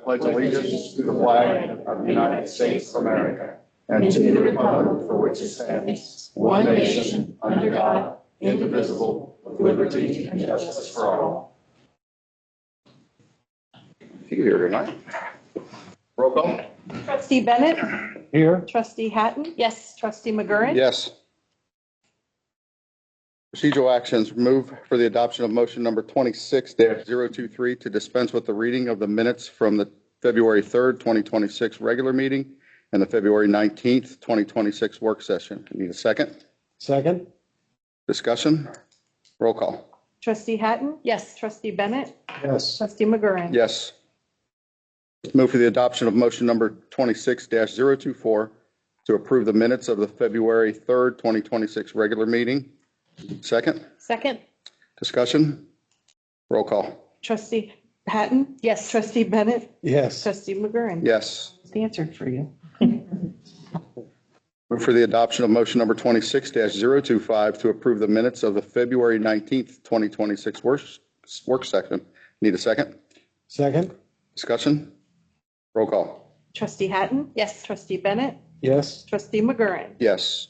pledge allegiance to the flag of the United States of America and to the republic for which it stands, one nation, under God, indivisible, with liberty and justice for all. You here tonight? Roll call. Trustee Bennett? Here. Trustee Hatton? Yes. Trustee McGurran? Yes. Procedural actions. Move for the adoption of motion number 26-023 to dispense with the reading of the minutes from the February 3rd, 2026 regular meeting and the February 19th, 2026 work session. Need a second? Second. Discussion? Roll call. Trustee Hatton? Yes. Trustee Bennett? Yes. Trustee McGurran? Yes. Move for the adoption of motion number 26-024 to approve the minutes of the February 3rd, 2026 regular meeting. Second? Second. Discussion? Roll call. Trustee Hatton? Yes. Trustee Bennett? Yes. Trustee McGurran? Yes. Answered for you. Move for the adoption of motion number 26-025 to approve the minutes of the February 19th, 2026 work session. Need a second? Second. Discussion? Roll call. Trustee Hatton? Yes. Trustee Bennett? Yes. Trustee McGurran? Yes.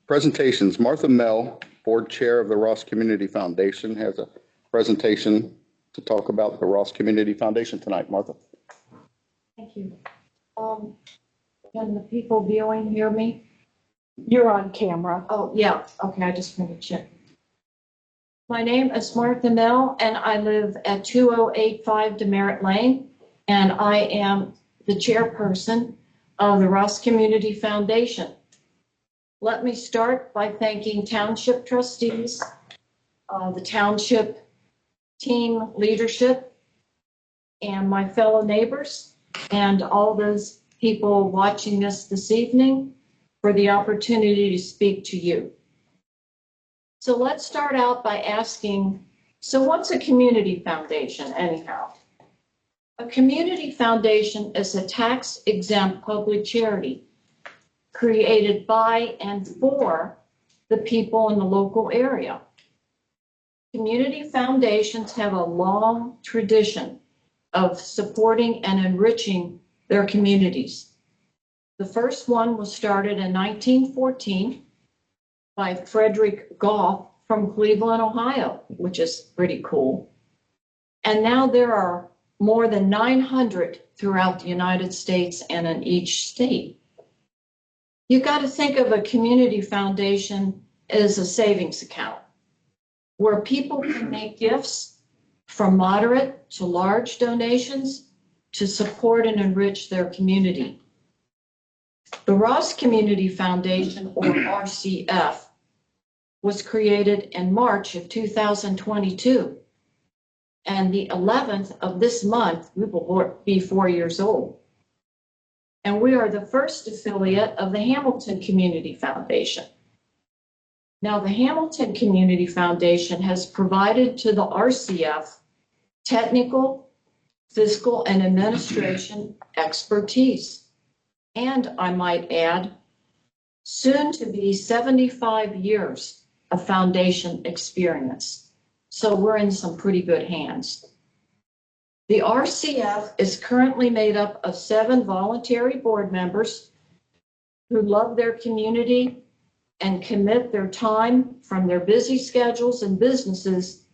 Presentations. Martha Mell, Board Chair of the Ross Community Foundation, has a presentation to talk about the Ross Community Foundation tonight. Martha. Thank you. Can the people viewing hear me? You're on camera. Oh, yeah. Okay, I just want to check. My name is Martha Mell, and I live at 2085 Demerit Lane, and I am the chairperson of the Ross Community Foundation. Let me start by thanking Township Trustees, the Township team leadership, and my fellow neighbors, and all those people watching this evening for the opportunity to speak to you. So let's start out by asking, so what's a community foundation anyhow? A community foundation is a tax-exempt public charity created by and for the people in the local area. Community foundations have a long tradition of supporting and enriching their communities. The first one was started in 1914 by Frederick Goff from Cleveland, Ohio, which is pretty cool. And now there are more than 900 throughout the United States and in each state. You got to think of a community foundation as a savings account where people can make gifts from moderate to large donations to support and enrich their community. The Ross Community Foundation, or RCF, was created in March of 2022. And the 11th of this month, we will be 4 years old. And we are the first affiliate of the Hamilton Community Foundation. Now, the Hamilton Community Foundation has provided to the RCF technical, fiscal, and administration expertise. And I might add, soon to be 75 years of foundation experience. So we're in some pretty good hands. The RCF is currently made up of 7 voluntary board members who love their community and commit their time from their busy schedules and businesses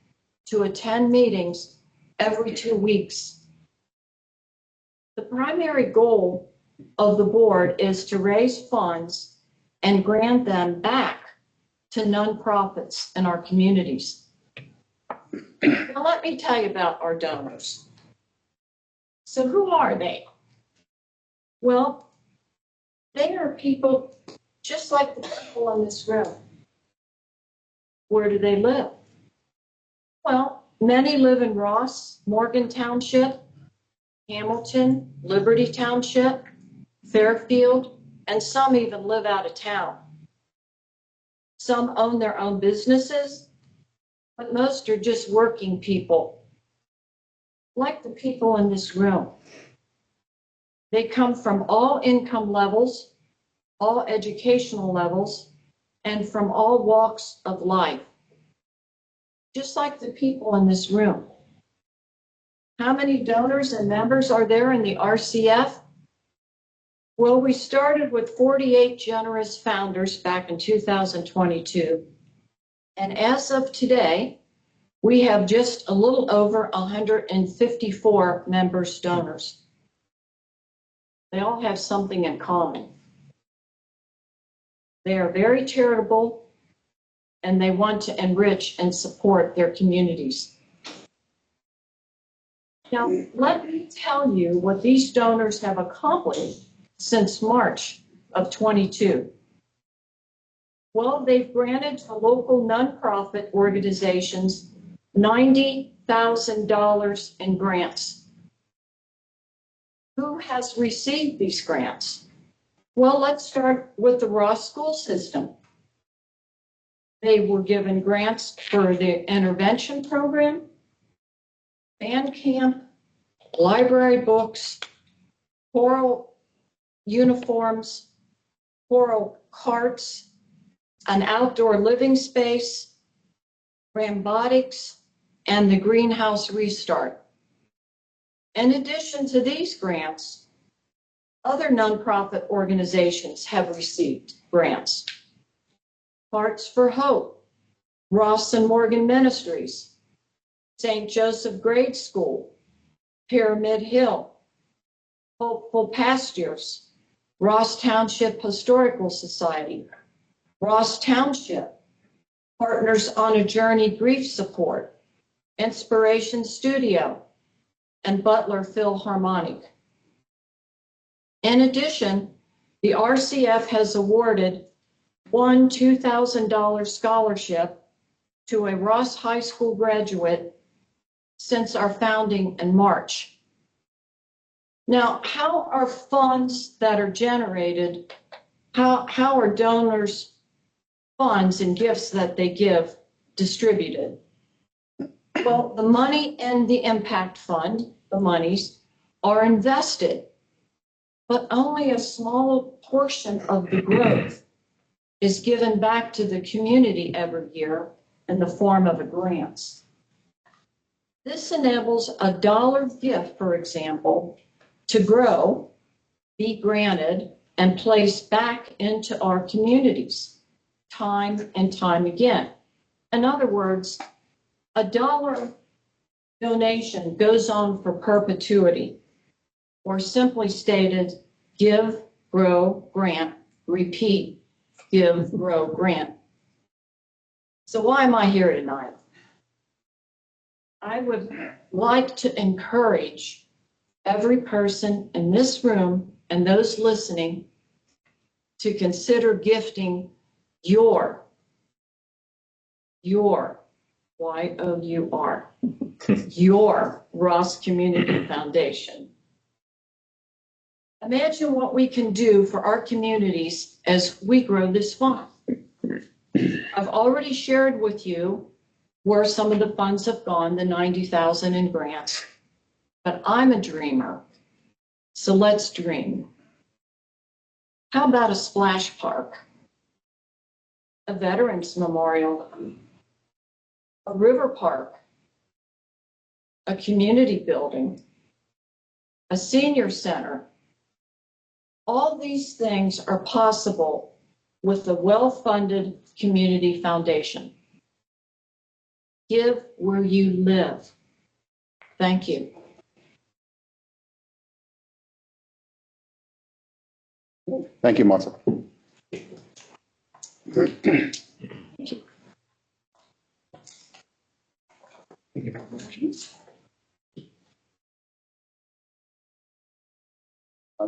to attend meetings every 2 weeks. The primary goal of the board is to raise funds and grant them back to nonprofits in our communities. Now, let me tell you about our donors. So who are they? Well, they are people just like the people in this room. Where do they live? Well, many live in Ross, Morgan Township, Hamilton, Liberty Township, Fairfield, and some even live out of town. Some own their own businesses, but most are just working people, like the people in this room. They come from all income levels, all educational levels, and from all walks of life, just like the people in this room. How many donors and members are there in the RCF? Well, we started with 48 generous founders back in 2022. And as of today, we have just a little over 154 members donors. They all have something in common. They are very charitable and they want to enrich and support their communities. Now, let me tell you what these donors have accomplished since March of 22. Well, they've granted to local nonprofit organizations $90,000 in grants. Who has received these grants? Well, let's start with the Ross school system. They were given grants for the intervention program, band camp, library books, choral uniforms, choral carts, an outdoor living space, rambotics, and the greenhouse restart. In addition to these grants, other nonprofit organizations have received grants. Hearts for Hope, Ross and Morgan Ministries, St. Joseph Grade School, Pyramid Hill, Hopeful Pastures, Ross Township Historical Society, Ross Township, Partners on a Journey Grief Support, Inspiration Studio, and Butler Philharmonic. In addition, the RCF has awarded one $2,000 scholarship to a Ross High School graduate since our founding in March. Now, how are funds that are generated, how are donors' funds and gifts that they give distributed? Well, the money in the impact fund, the monies, are invested, but only a small portion of the growth is given back to the community every year in the form of a grants. This enables a dollar gift, for example, to grow, be granted, and placed back into our communities time and time again. In other words, a dollar donation goes on for perpetuity, or simply stated, give, grow, grant, repeat, give, grow, grant. So why am I here tonight? I would like to encourage every person in this room and those listening to consider gifting your Y-O-U-R, your Ross Community Foundation. Imagine what we can do for our communities as we grow this fund. I've already shared with you where some of the funds have gone, the 90,000 in grants, but I'm a dreamer, so let's dream. How about a splash park, a veterans memorial, a river park, a community building, a senior center? All these things are possible with a well-funded community foundation. Give where you live. Thank you. Thank you, Martha.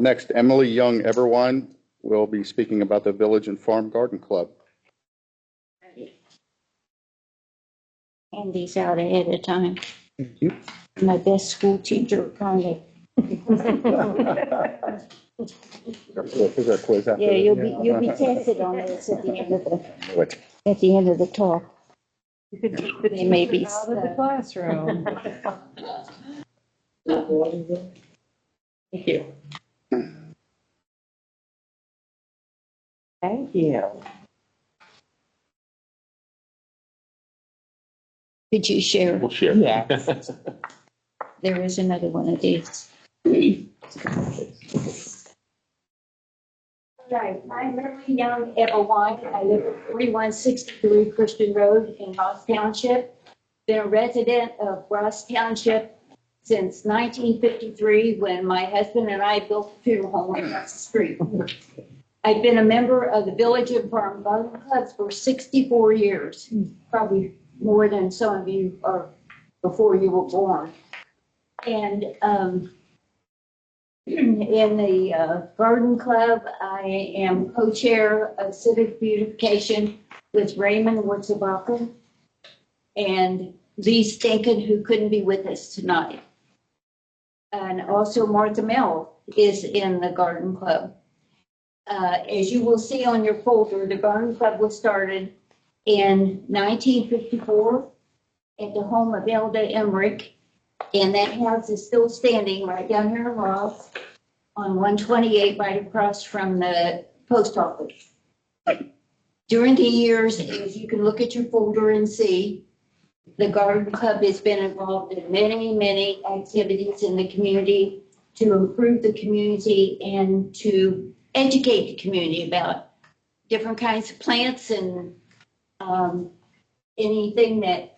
Next, Emily Young Everwine will be speaking about the Village and Farm Garden Club. Hand these out ahead of time. My best school teacher, kind Is there a quiz after Yeah, this? you'll be tested on this at the end of the talk. You could keep the They may be teacher out of the classroom. Thank you. Thank you. Could you share? We'll share. Yes. there is another one of these. Right, I'm Mary Young Evelyn. I live at 4163 Christian Road in Ross Township. Been a resident of Ross Township since 1953 when my husband and I built a funeral home across the street. I've been a member of the Village and Farm Garden Clubs for 64 years, probably more than some of you are before you were born. And in the garden club, I am co-chair of civic beautification with Raymond Wurzelbacher and Lee Stinkin, who couldn't be with us tonight. And also Martha Mell is in the garden club. As you will see on your folder, the garden club was started in 1954 at the home of Elda Emmerich. And that house is still standing right down here in Ross on 128, right across from the post office. During the years, as you can look at your folder and see, the garden club has been involved in many, many activities in the community to improve the community and to educate the community about different kinds of plants and anything that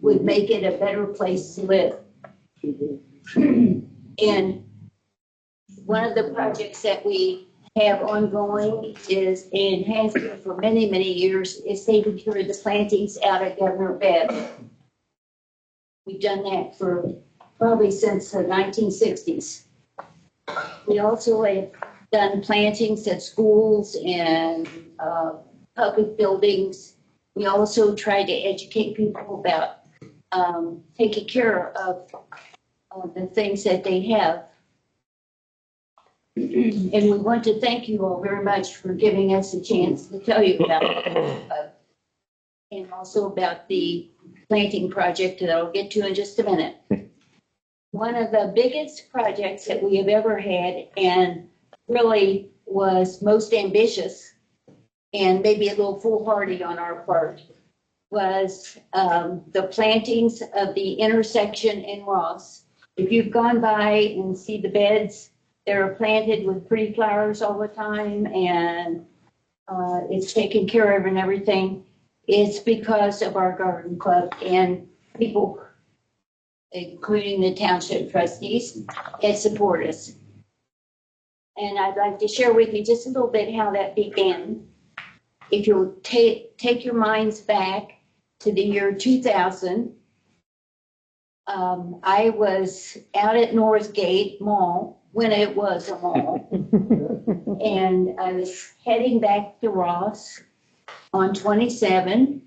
would make it a better place to live. And one of the projects that we have ongoing is, and has been for many, many years, is taking care of the plantings out at Governor Bev. We've done that for probably since the 1960s. We also have done plantings at schools and public buildings. We also try to educate people about taking care of the things that they have. And we want to thank you all very much for giving us a chance to tell you about it. And also about the planting project that I'll get to in just a minute. One of the biggest projects that we have ever had, and really was most ambitious and maybe a little foolhardy on our part, was the plantings of the intersection in Ross. If you've gone by and see the beds, they're planted with pretty flowers all the time, and it's taken care of and everything. It's because of our garden club and people, including the township trustees, that support us. And I'd like to share with you just a little bit how that began. If you'll take your minds back to the year 2000, I was out at Northgate Mall when it was a mall, and I was heading back to Ross on 27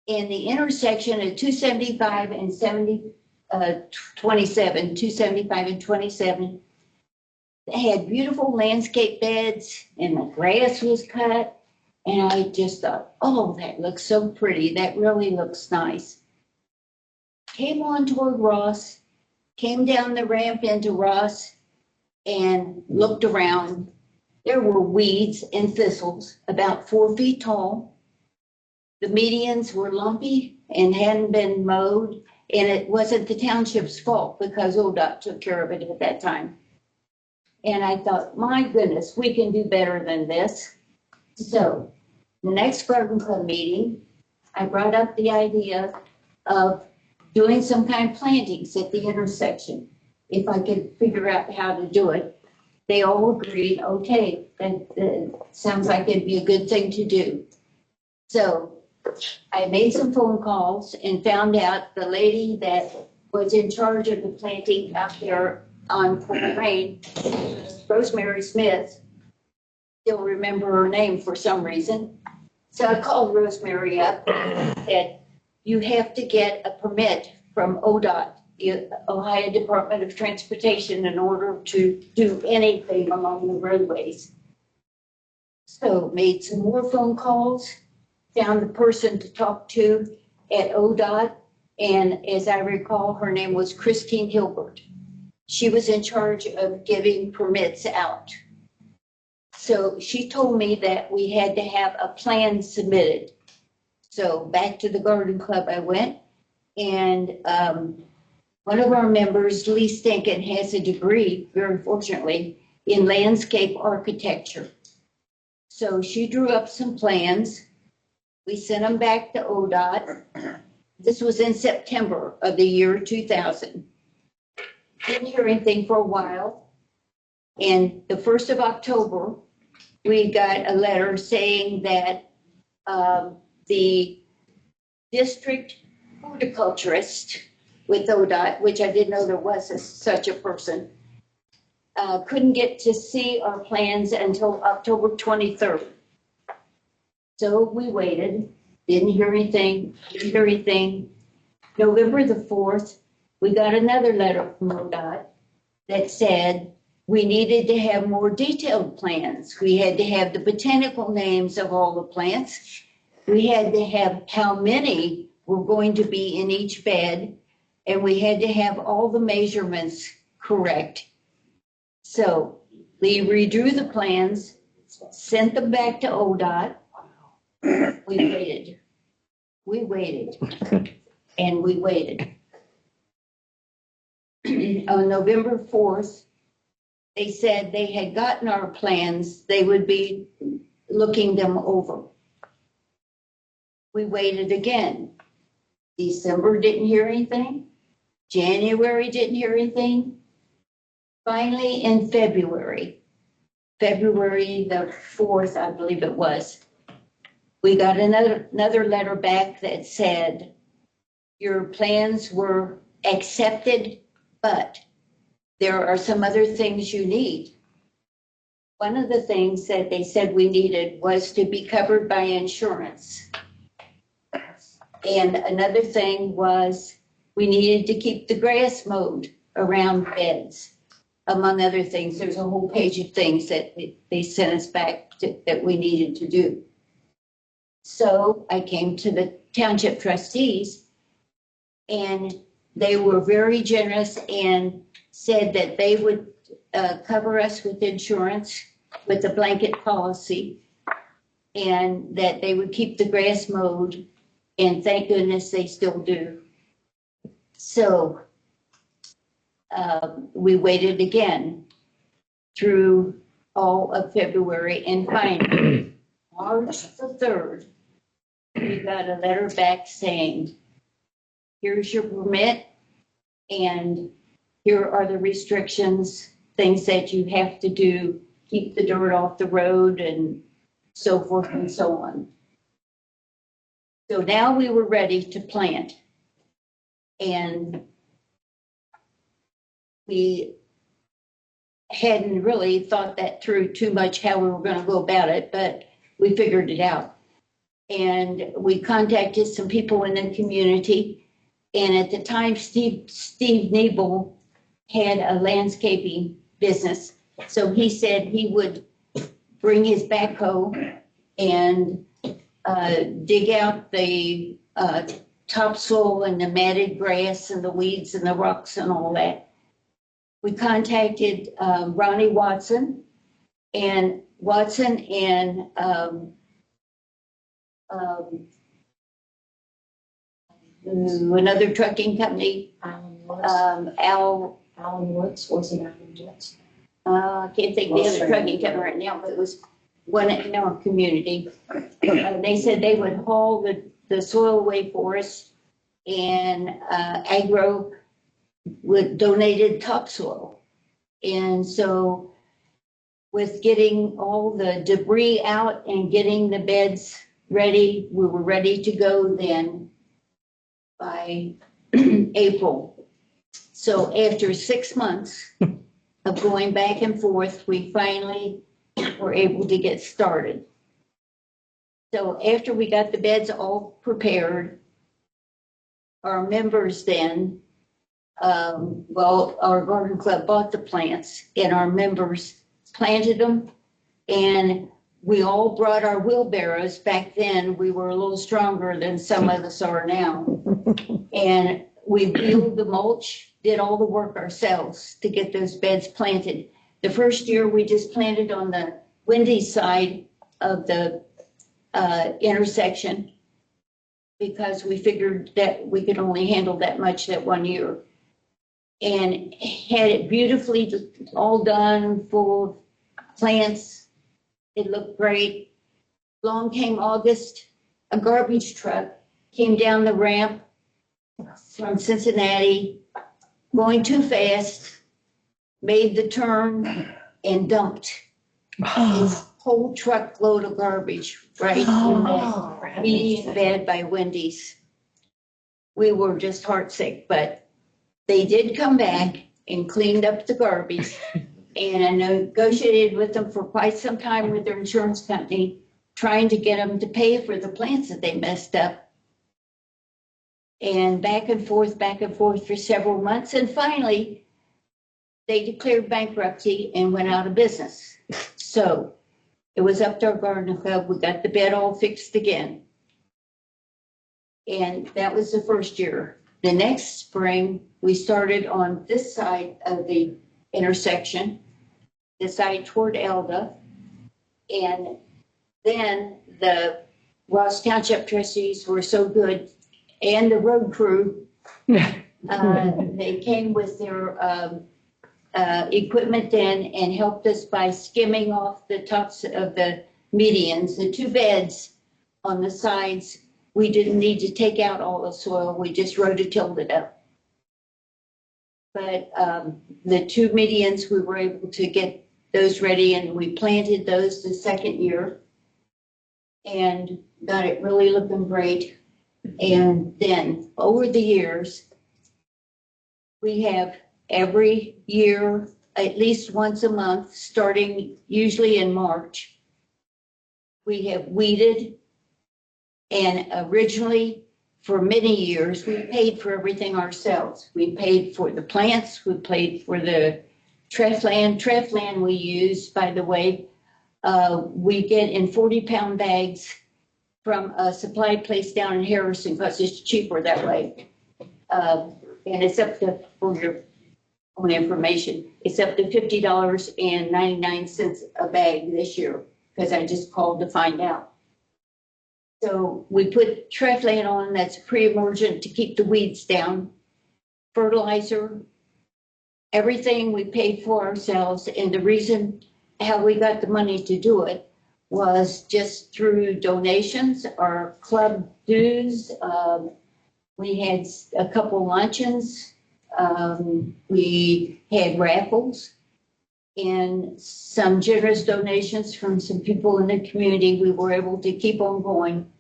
in the intersection of 275 and 275 and 27. They had beautiful landscape beds and the grass was cut. And I just thought, oh, that looks so pretty. That really looks nice. Came on toward Ross, came down the ramp into Ross and looked around. There were weeds and thistles about 4 feet tall. The medians were lumpy and hadn't been mowed. And it wasn't the township's fault because ODOT took care of it at that time. And I thought, my goodness, we can do better than this. So the next garden club meeting, I brought up the idea of doing some kind of plantings at the intersection. If I could figure out how to do it, they all agreed, okay, that sounds like it'd be a good thing to do. So I made some phone calls and found out the lady that was in charge of the planting out there on Fort Rain, Rosemary Smith, still remember her name for some reason. So I called Rosemary up and said, you have to get a permit from ODOT, the Ohio Department of Transportation, in order to do anything along the roadways. So made some more phone calls, found the person to talk to at ODOT, and as I recall, her name was Christine Hilbert. She was in charge of giving permits out. So she told me that we had to have a plan submitted. So back to the garden club I went, and One of our members, Lee Stinkin, has a degree, very fortunately, in landscape architecture. So she drew up some plans. We sent them back to ODOT. This was in September of the year 2000. Didn't hear anything for a while. And the 1st of October, we got a letter saying that the district horticulturist with ODOT, which I didn't know there was such a person, couldn't get to see our plans until October 23rd. So we waited, didn't hear anything. November the 4th, we got another letter from ODOT that said we needed to have more detailed plans. We had to have the botanical names of all the plants. We had to have how many were going to be in each bed, and we had to have all the measurements correct. So we redrew the plans, sent them back to ODOT. We waited, and we waited. On November 4th, they said they had gotten our plans. They would be looking them over. We waited again. December, didn't hear anything. January, didn't hear anything. Finally, in February the 4th, I believe it was, we got another letter back that said, your plans were accepted, but there are some other things you need. One of the things that they said we needed was to be covered by insurance. And another thing was we needed to keep the grass mowed around beds, among other things. There's a whole page of things that they sent us back that we needed to do. So I came to the township trustees, and they were very generous and said that they would cover us with insurance, with a blanket policy, and that they would keep the grass mowed, and thank goodness they still do. So we waited again through all of February, and finally, March the 3rd, we got a letter back saying, here's your permit, and here are the restrictions, things that you have to do, keep the dirt off the road, and so forth and so on. So now we were ready to plant. And we hadn't really thought that through too much, how we were going to go about it, but we figured it out. And we contacted some people in the community. And at the time, Steve Nebel had a landscaping business. So he said he would bring his backhoe and dig out the topsoil and the matted grass and the weeds and the rocks and all that. We contacted Ronnie Watson and another trucking company, Alan Woods was an Alan Woods. I can't think of the other trucking company right now, but it was one in our community. They said they would haul the soil away for us, and Agro would donated topsoil. And so with getting all the debris out and getting the beds ready, we were ready to go then by April. So after 6 months of going back and forth, we finally were able to get started. So after we got the beds all prepared, our members then, our garden club bought the plants, and our members planted them, and we all brought our wheelbarrows. Back then, we were a little stronger than some of us are now. And we peeled the mulch, did all the work ourselves to get those beds planted. The first year, we just planted on the windy side of the intersection, because we figured that we could only handle that much that one year. and had it beautifully all done, full of plants. It looked great. Along came August, a garbage truck came down the ramp from Cincinnati, going too fast, made the turn and dumped his whole truckload of garbage right in that median bed by Wendy's. We were just heartsick, but they did come back and cleaned up the garbage. And I negotiated with them for quite some time with their insurance company, trying to get them to pay for the plants that they messed up. And back and forth for several months. And finally, they declared bankruptcy and went out of business. So it was up to our garden club. We got the bed all fixed again. And that was the first year. The next spring, we started on this side of the intersection, the side toward Elda. And then the Ross Township trustees were so good, and the road crew, they came with their equipment then and helped us by skimming off the tops of the medians, the two beds on the sides. We didn't need to take out all the soil. We just rototilled it up. But the two medians, we were able to get those ready, and we planted those the second year and got it really looking great. And then over the years, we have every year, at least once a month, starting usually in March, we have weeded. And originally, for many years, we paid for everything ourselves. We paid for the plants, we paid for the treff land we use, by the way. We get in 40-pound bags from a supply place down in Harrison because it's cheaper that way. And it's up to, for your own information, it's up to $50.99 a bag this year, because I just called to find out. So we put treff land on that's pre-emergent to keep the weeds down, fertilizer, everything we paid for ourselves. And the reason how we got the money to do it was just through donations, our club dues. We had a couple luncheons. We had raffles and some generous donations from some people in the community. We were able to keep on going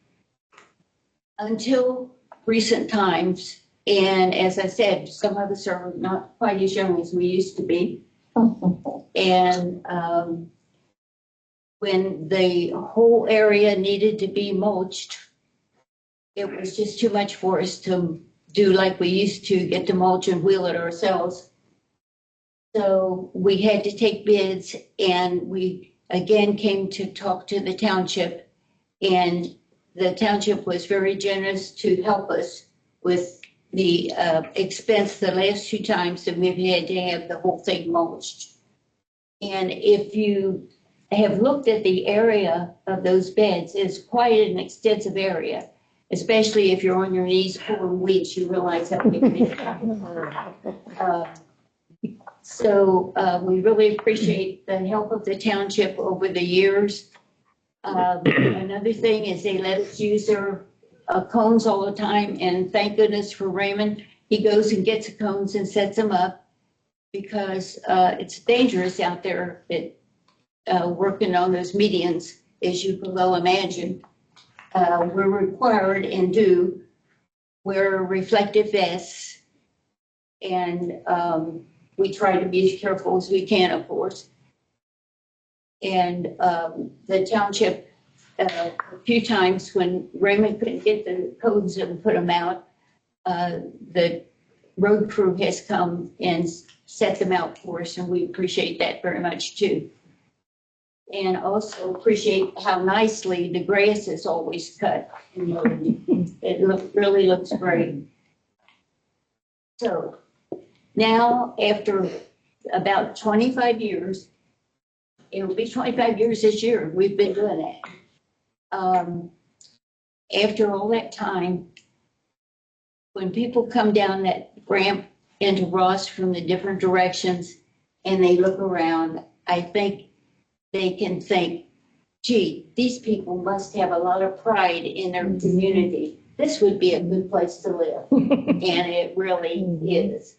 until recent times. And as I said, some of us are not quite as young as we used to be. And when the whole area needed to be mulched, it was just too much for us to do like we used to, get the mulch and wheel it ourselves. So we had to take bids, and we again came to talk to the township, and the township was very generous to help us with the expense the last two times that we've had to have the whole thing mulched. And if you have looked at the area of those beds, it's quite an extensive area, especially if you're on your knees pulling weeds, you realize how big it is. So we really appreciate the help of the township over the years. Another thing is they let us use their cones all the time, and thank goodness for Raymond. He goes and gets the cones and sets them up, because it's dangerous out there working on those medians, as you can well imagine. We're required and do wear reflective vests, and we try to be as careful as we can, of course. And the township, a few times when Raymond couldn't get the codes and put them out, the road crew has come and set them out for us, and we appreciate that very much too. And also appreciate how nicely the grass is always cut. It really looks great. So now, after about 25 years, it will be 25 years this year, we've been doing that. After all that time, when people come down that ramp into Ross from the different directions and they look around, I think they can think, gee, these people must have a lot of pride in their community. This would be a good place to live. And it really is.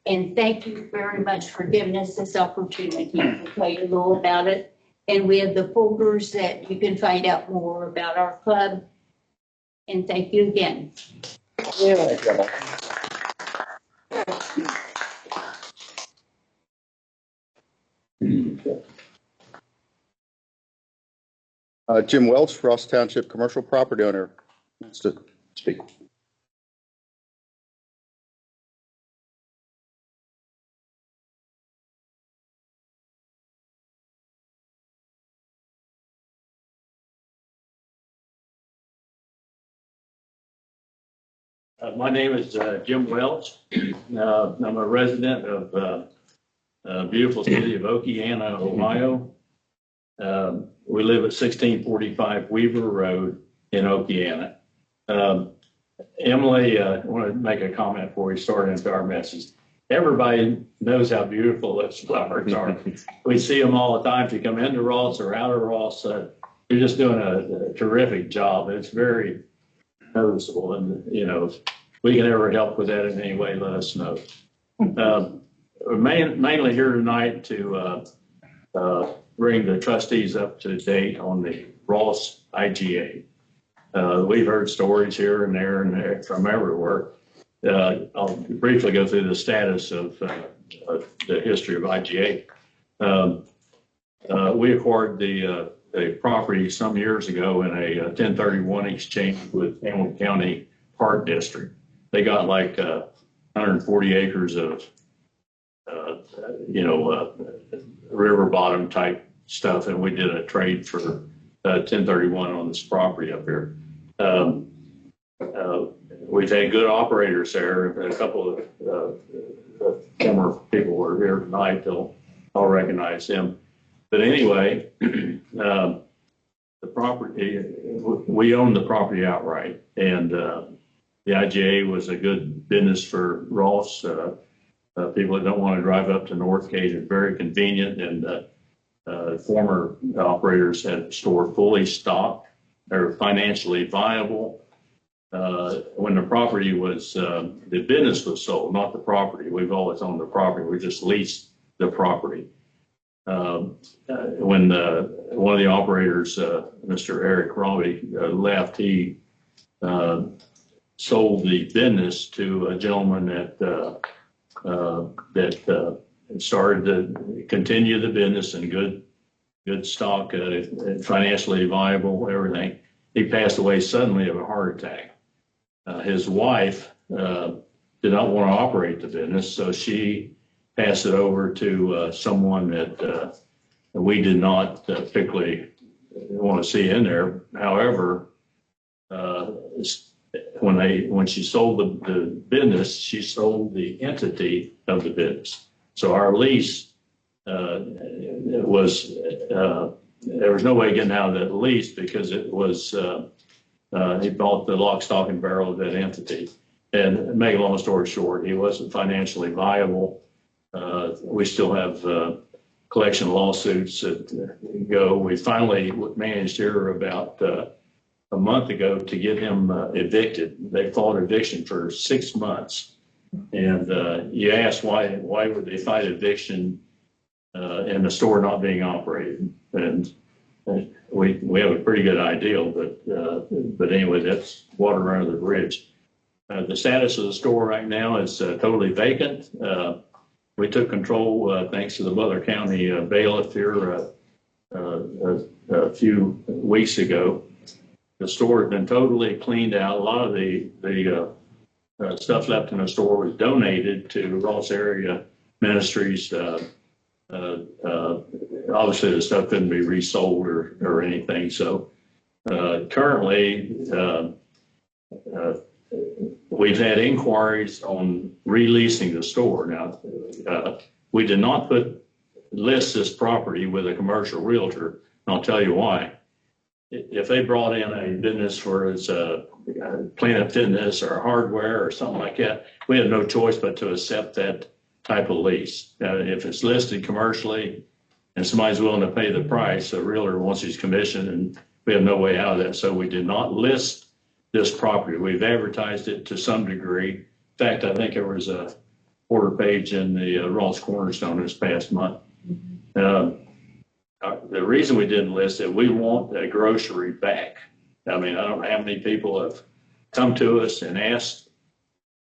And thank you very much for giving us this opportunity to tell you a little about it. And we have the folders that you can find out more about our club. And thank you again. Jim Welch, Ross Township Commercial Property Owner, wants to speak. My name is Jim Welch. I'm a resident of beautiful city of Okeana, Ohio. We live at 1645 Weaver Road in Okeana. Emily, I want to make a comment before we start into our message. Everybody knows how beautiful those flowers are. We see them all the time. If you come into Ross or out of Ross, you're just doing a terrific job. It's very noticeable, and if we can ever help with that in any way, let us know. We're mainly here tonight to bring the trustees up to date on the Ross IGA. We've heard stories here and there from everywhere. I'll briefly go through the status of the history of IGA. We acquired the property some years ago in a 1031 exchange with Hamilton County Park District. They got like 140 acres of, river bottom type stuff, and we did a trade for 1031 on this property up here. We've had good operators there. A couple of former people were here tonight. I'll recognize them. But anyway, the property, we own the property outright, and the IGA was a good business for Ross. People that don't want to drive up to Northgate are very convenient, and former operators had the store fully stocked. They're financially viable. When the property was, the business was sold, not the property. We've always owned the property. We just leased the property. When one of the operators, Mr. Eric Robbie, left, he sold the business to a gentleman that started to continue the business in good stock, financially viable, everything. He passed away suddenly of a heart attack. His wife did not want to operate the business, so she passed it over to someone that we did not particularly want to see in there. However, when she sold the business, she sold the entity of the business. So our lease was there was no way getting out of that lease because it was he bought the lock, stock, and barrel of that entity. And make a long story short, he wasn't financially viable. We still have collection lawsuits that go. We finally managed here about a month ago to get him evicted. They fought eviction for 6 months. And you ask why would they fight eviction and the store not being operated? And we have a pretty good idea, but anyway, that's water under the bridge. The status of the store right now is totally vacant. We took control thanks to the Butler County bailiff here a few weeks ago. The store has been totally cleaned out. A lot of the stuff left in the store was donated to Ross area ministries. Obviously, the stuff couldn't be resold or anything. So currently, we've had inquiries on releasing the store. Now, we did not list this property with a commercial realtor, and I'll tell you why. if they brought in a business for its Planet Fitness or hardware or something like that, we had no choice but to accept that type of lease. If it's listed commercially and somebody's willing to pay the price, a realtor wants his commission, and we have no way out of that. So we did not list this property. We've advertised it to some degree. In fact, I think there was a quarter page in the Ross Cornerstone this past month. The reason we didn't list it, we want a grocery back. I mean, I don't know how many people have come to us and asked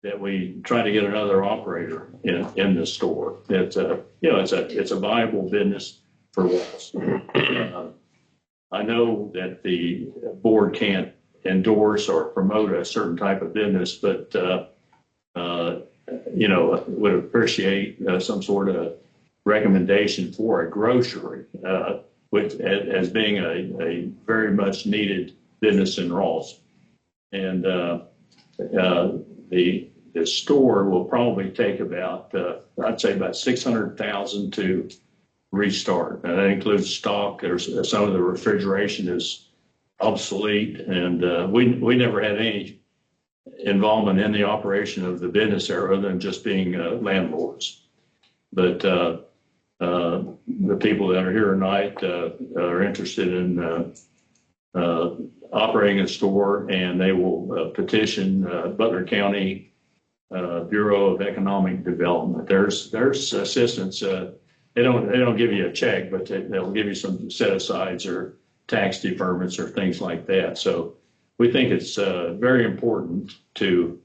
that we try to get another operator in the store. It's a viable business for us. I know that the board can't endorse or promote a certain type of business, but would appreciate some sort of recommendation for a grocery, which as being a very much needed business in Ross. And the store will probably take about, I'd say about 600,000 to restart. And that includes stock. There's some of the refrigeration is obsolete, and we never had any involvement in the operation of the business there other than just being landlords. But the people that are here tonight are interested in operating a store, and they will petition Butler County Bureau of Economic Development. There's assistance. They don't give you a check, but they'll give you some set-asides or tax deferments or things like that. So we think it's very important to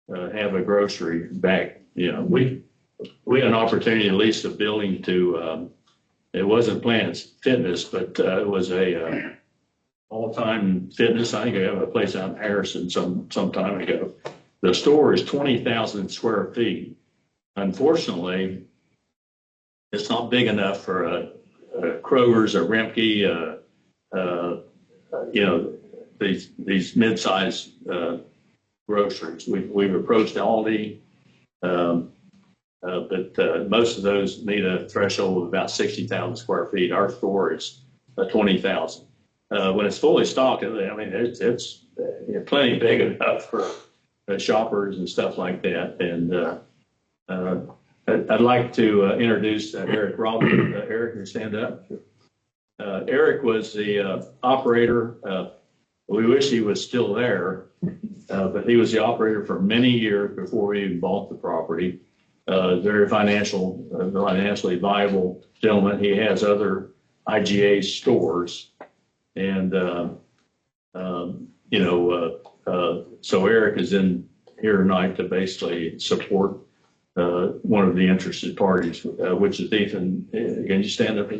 have a grocery back. We had an opportunity to lease the building to, it wasn't Planet Fitness, but it was a all-time fitness. I think I have a place out in Harrison some time ago. The store is 20,000 square feet. Unfortunately, it's not big enough for a Kroger's or Remke, these mid-size groceries. We've approached Aldi, but most of those need a threshold of about 60,000 square feet. Our store is 20,000. When it's fully stocked, I mean, it's plenty big enough for shoppers and stuff like that. And I'd like to introduce Eric Roberts. Eric, you stand up. Eric was the operator. We wish he was still there, but he was the operator for many years before we even bought the property. Very financially viable gentleman. He has other IGA stores, and so Eric is in here tonight to basically support one of the interested parties, which is Ethan. Can you stand up?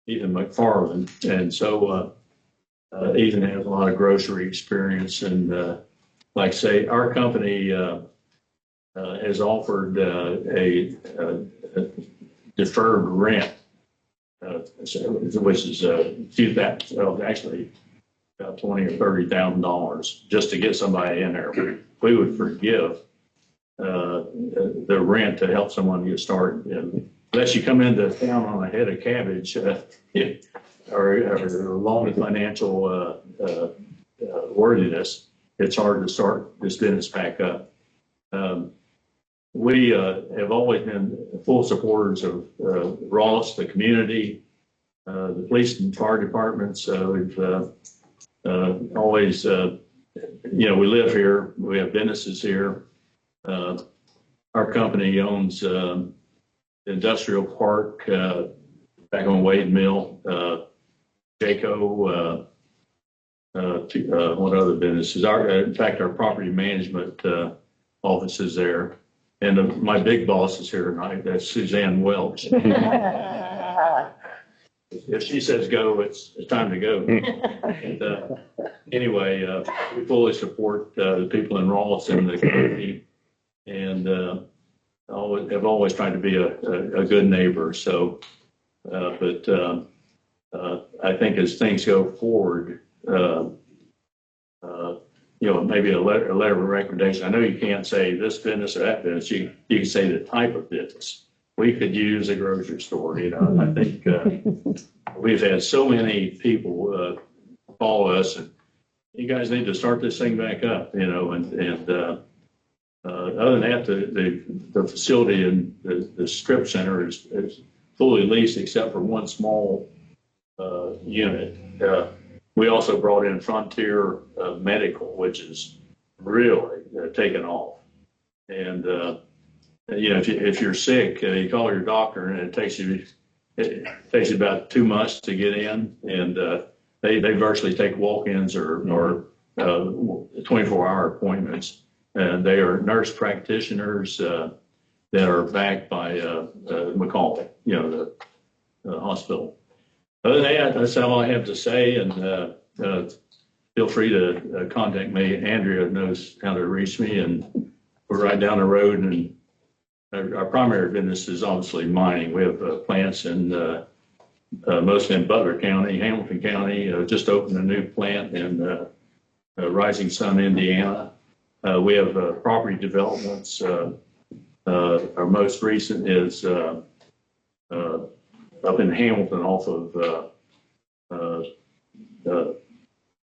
Ethan McFarland. And so Ethan has a lot of grocery experience, and like I say, our company has offered a deferred rent, which is actually about $20,000 or $30,000 just to get somebody in there. We would forgive the rent to help someone get started. And unless you come into town on a head of cabbage or long financial worthiness, it's hard to start this business back up. We have always been full supporters of Ross, the community, the police and fire departments. We've always, we live here. We have businesses here. Our company owns industrial park back on Wade Mill, Jayco, what other businesses? In fact, our property management office is there. And my big boss is here tonight. That's Suzanne Welch. If she says go, it's time to go. And, anyway, we fully support the people in Ross and the community, and have always tried to be a good neighbor. So, but I think as things go forward, maybe a letter of recommendation. I know you can't say this business or that business. You can say the type of business. We could use a grocery store. I think we've had so many people call us and you guys need to start this thing back up, and other than that, the facility and the strip center is fully leased except for one small unit. We also brought in Frontier Medical, which is really taken off. And if you're sick, you call your doctor, and it takes you about 2 months to get in, and they virtually take walk-ins or 24-hour appointments. And they are nurse practitioners that are backed by McCall, the hospital. Other than that, that's all I have to say. And feel free to contact me. Andrea knows how to reach me, and we're right down the road. And our primary business is obviously mining. We have plants in mostly in Butler County, Hamilton County. Just opened a new plant in Rising Sun, Indiana. We have property developments. Our most recent is up in Hamilton off of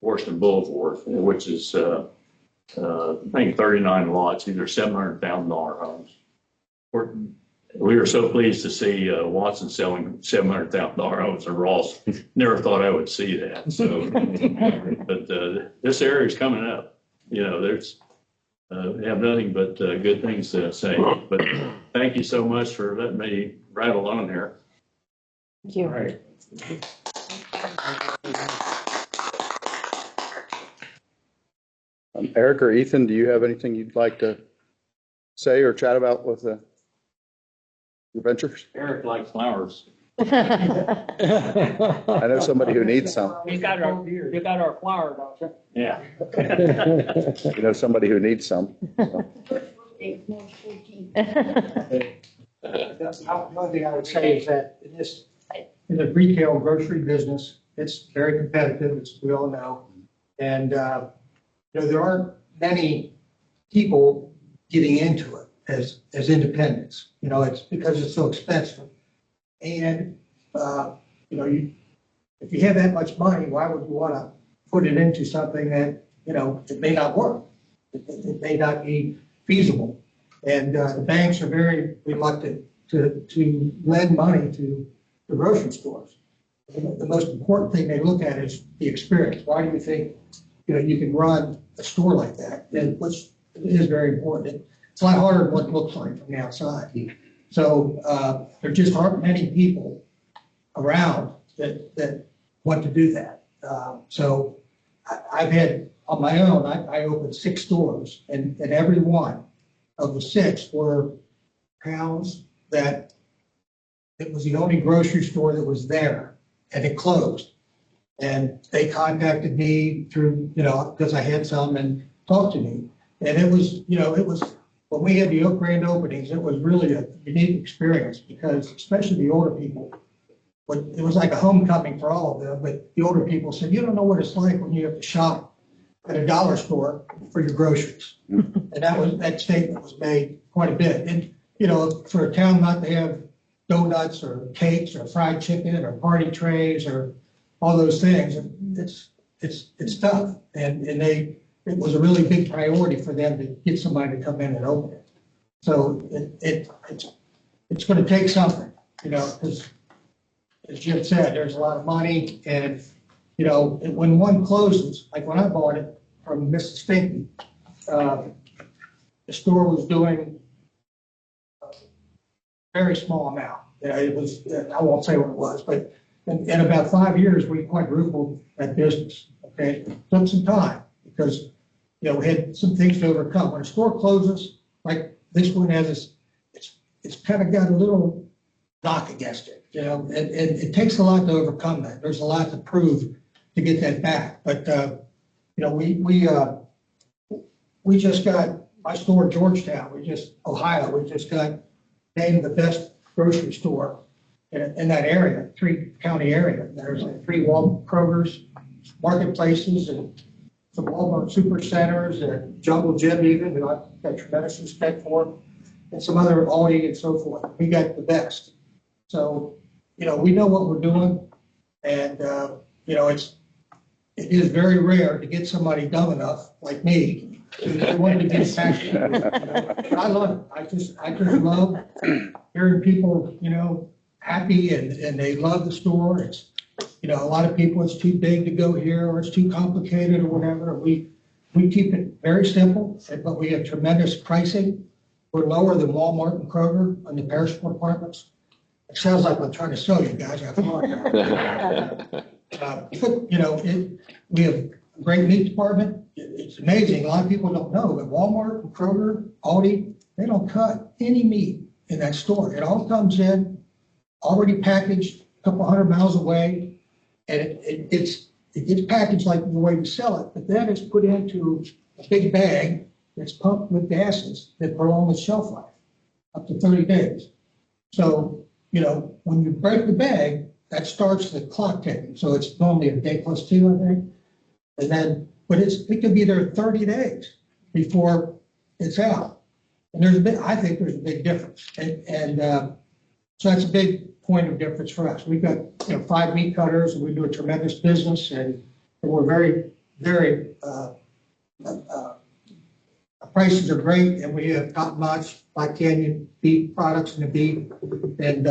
Washington Boulevard, which is, I think, 39 lots, either $700,000 homes. We are so pleased to see Watson selling $700,000 homes in Ross. Never thought I would see that. So, but this area is coming up. There's we have nothing but good things to say. But thank you so much for letting me rattle on here. Thank you. All right. Eric or Ethan, do you have anything you'd like to say or chat about with your ventures? Eric likes flowers. I know somebody who needs some. You got our flower, don't you? Yeah. You know somebody who needs some. So. The only thing I would say is that in the retail grocery business, it's very competitive, as we all know. And, there aren't many people getting into it as independents. It's because it's so expensive. And, if you have that much money, why would you want to put it into something that, it may not work? It may not be feasible. And the banks are very reluctant to lend money to the grocery stores. The most important thing they look at is the experience. Why do you think, you can run a store like that? And which is very important. It's a lot harder than what it looks like from the outside. So there just aren't many people around that want to do that. So I've had, on my own, I opened 6 stores, and every one of the 6 were towns that it was the only grocery store that was there, and it closed. And they contacted me through, because I had some, and talked to me. And it was, when we had the grand openings, it was really a unique experience, because especially the older people, but it was like a homecoming for all of them. But the older people said, you don't know what it's like when you have to shop at a dollar store for your groceries. And that statement was made quite a bit. And, for a town not to have donuts or cakes or fried chicken or party trays or all those things, it's tough. And it was a really big priority for them to get somebody to come in and open it. So it's going to take something, because as Jim said, there's a lot of money. And, when one closes, like when I bought it from Mrs. Stinky, the store was doing a very small amount. It was, I won't say what it was, but in about 5 years, we quadrupled that business. Okay, took some time because we had some things to overcome. When a store closes, like this one has, it's kind of got a little knock against it, and it takes a lot to overcome that. There's a lot to prove to get that back. But we just got my store in Georgetown. Ohio. We just got named the best grocery store in that area, 3-county area. There's like 3 Walmart Krogers, marketplaces, and some Walmart supercenters, and Jungle Gym even, who I've got tremendous respect for, and some other Aldi and so forth. We got the best. So, we know what we're doing, and, it is very rare to get somebody dumb enough, like me, to want to get passionate. But I love it. I just love hearing people, happy and they love the store. It's, a lot of people, it's too big to go here or it's too complicated or whatever. We keep it very simple, but we have tremendous pricing. We're lower than Walmart and Kroger on the perishable departments. It sounds like I'm trying to sell you guys. I thought. We have a great meat department. It's amazing. A lot of people don't know, but Walmart and Kroger, Aldi, they don't cut any meat in that store. It all comes in already packaged, a couple 100 miles away, and it gets packaged like the way we sell it, but then it's put into a big bag that's pumped with gases that prolong its shelf life up to 30 days. So, when you break the bag, that starts the clock ticking. So it's normally a day plus 2, I think. And then, but it could be there 30 days before it's out. And I think there's a big difference. And so that's a big point of difference for us. We've got 5 meat cutters, and we do a tremendous business, and we're very, very, prices are great, and we have top-notch Black Canyon beef products and the beef, and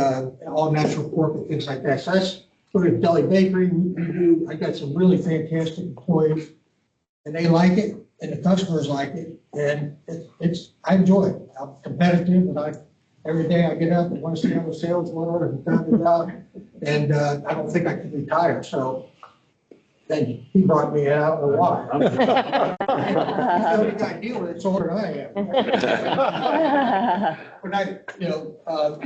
all natural pork and things like that. So that's sort of deli bakery. I got some really fantastic employees, and they like it, and the customers like it, and I enjoy it. I'm competitive, and every day I get up and want to see how the sales were and found it out, and I don't think I can retire. So then he brought me in. I don't know why. He's the only guy dealing with it older than I am. But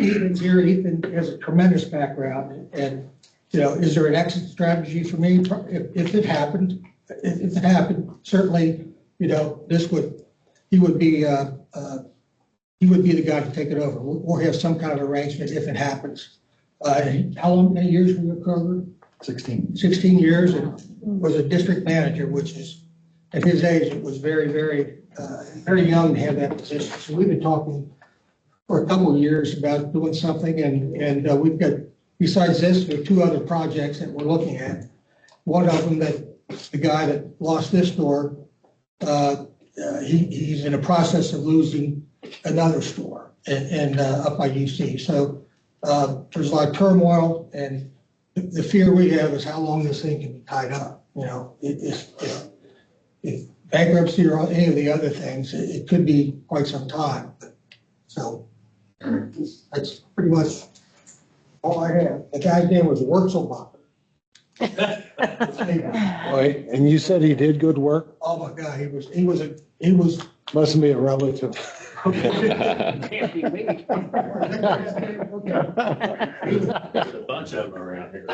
Ethan's here. Ethan has a tremendous background, and is there an exit strategy for me? If it happened, certainly, he would be the guy to take it over. We'll have some kind of arrangement if it happens. How many years were you at Kroger? 16 years, and was a district manager, which is, at his age, it was very, very, very young to have that position. So we've been talking for a couple of years about doing something, and we've got, besides this, we have 2 other projects that we're looking at. One of them, that the guy that lost this store, he's in the process of losing another store and up by UC. So there's a lot of turmoil, and the fear we have is how long this thing can be tied up. If bankruptcy or any of the other things, it could be quite some time. So that's pretty much all I have. The guy's name was Wurzelbacher. Wait, and you said he did good work? Oh my God, he was. Mustn't be a relative. Can't be me. There's a bunch of them around here.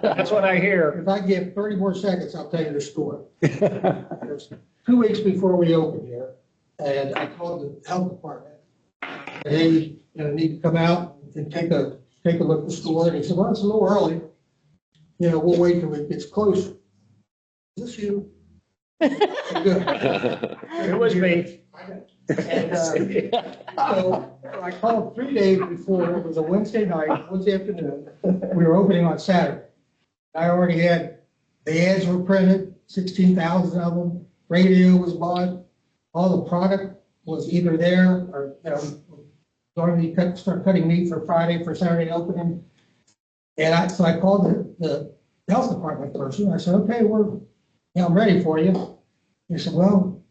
That's what I hear. If I give 30 more seconds, I'll tell you the story. It was 2 weeks before we opened here, and I called the health department. And they need to come out and take a look at the store. And he said, well, it's a little early. We'll wait till it gets closer. Is this you? Good. It was me. And so I called 3 days before. It was a Wednesday night, Wednesday afternoon. We were opening on Saturday. I already had, the ads were printed, 16,000 of them. Radio was bought. All the product was either there or, going to start cutting meat for Friday, for Saturday opening. And so I called the health department person. I said, okay, I'm ready for you. He said, well,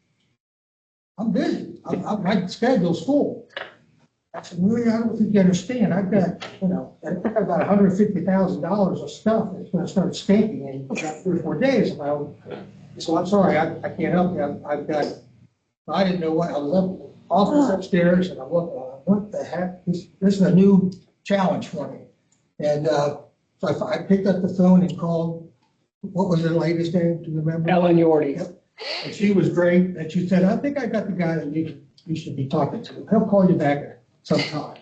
I'm busy. My schedule's full. I said, really, I don't think you understand. I've got, I've got about $150,000 of stuff that's going to start stinking in about 3 or 4 days. So I'm sorry, I can't help you. I didn't know what, I was up office upstairs, and I'm looking, what the heck? This is a new challenge for me. And so I picked up the phone and called, what was the lady's name? Do you remember? Ellen Yorty. Yep. And she was great. And she said, I think I got the guy that you should be talking to. He'll call you back sometime.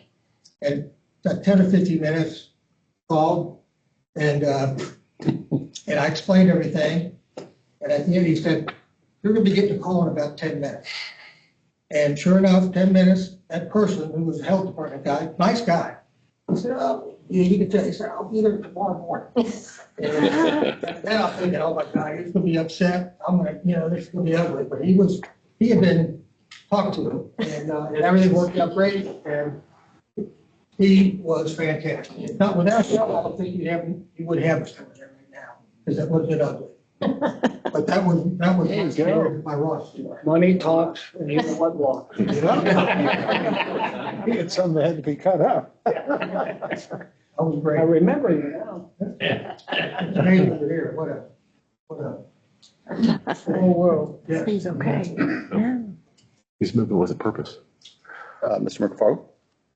And about 10 or 15 minutes, called, and I explained everything. And at the end, he said, you're going to be getting a call in about 10 minutes. And sure enough, 10 minutes, that person who was a health department guy, nice guy, He said, oh, yeah, you can tell. He said, I'll be there tomorrow morning. And then I'm thinking, oh my God, he's gonna be upset. I'm gonna, this is gonna be ugly. But he had been talked to him and everything worked out great. And he was fantastic. Not without him, I don't think you would have us over there right now because that would have been ugly. But that was There you go. my Ross. Money talks and you know what walks. He had some that had to be cut out. That was I great. remember you now. It's amazing over here. What a small world. Yes. He's okay. Yeah. He's moving with a purpose. Mr. McFarland?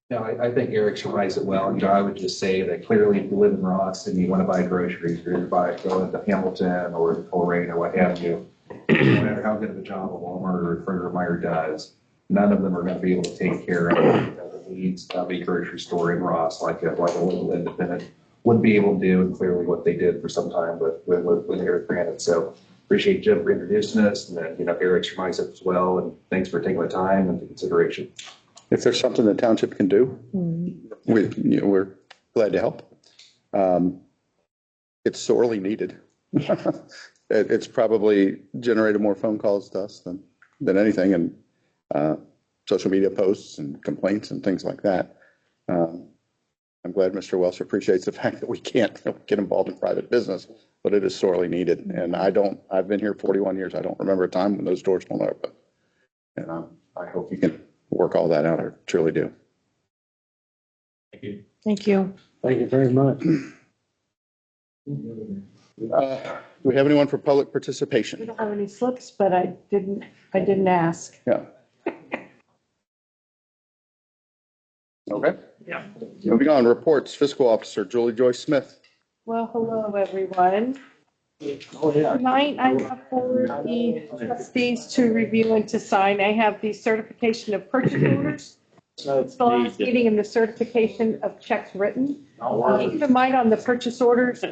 No, I think Eric summarized it well. I would just say that clearly if you live in Ross and you want to buy groceries, you're going to go into Hamilton or Coleraine or what have you, no matter how good of a job a Walmart or a Kroger Meyer does, none of them are going to be able to take care of the needs of a grocery store in Ross like a local independent would be able to do, and clearly what they did for some time with Eric granted. So appreciate Jim for introducing us, and then, Eric summarized it as well, and thanks for taking the time and the consideration. If there's something the township can do, we're glad to help. It's sorely needed. It's probably generated more phone calls to us than anything, and social media posts and complaints and things like that. I'm glad Mr. Welsh appreciates the fact that we can't get involved in private business, but it is sorely needed. And I've been here 41 years. I don't remember a time when those doors won't open. And I hope you can work all that out. I truly do. Thank you. Thank you. Thank you very much. Do we have anyone for public We participation? don't have any slips, but I didn't ask. Yeah. Okay. Yeah. Moving on, reports, fiscal officer Julie Joy Smith. Well, hello, everyone. Tonight, I have for the trustees to review and to sign. I have the certification of purchase orders. It's the last meeting and the certification of checks written. Keep in mind on the purchase orders,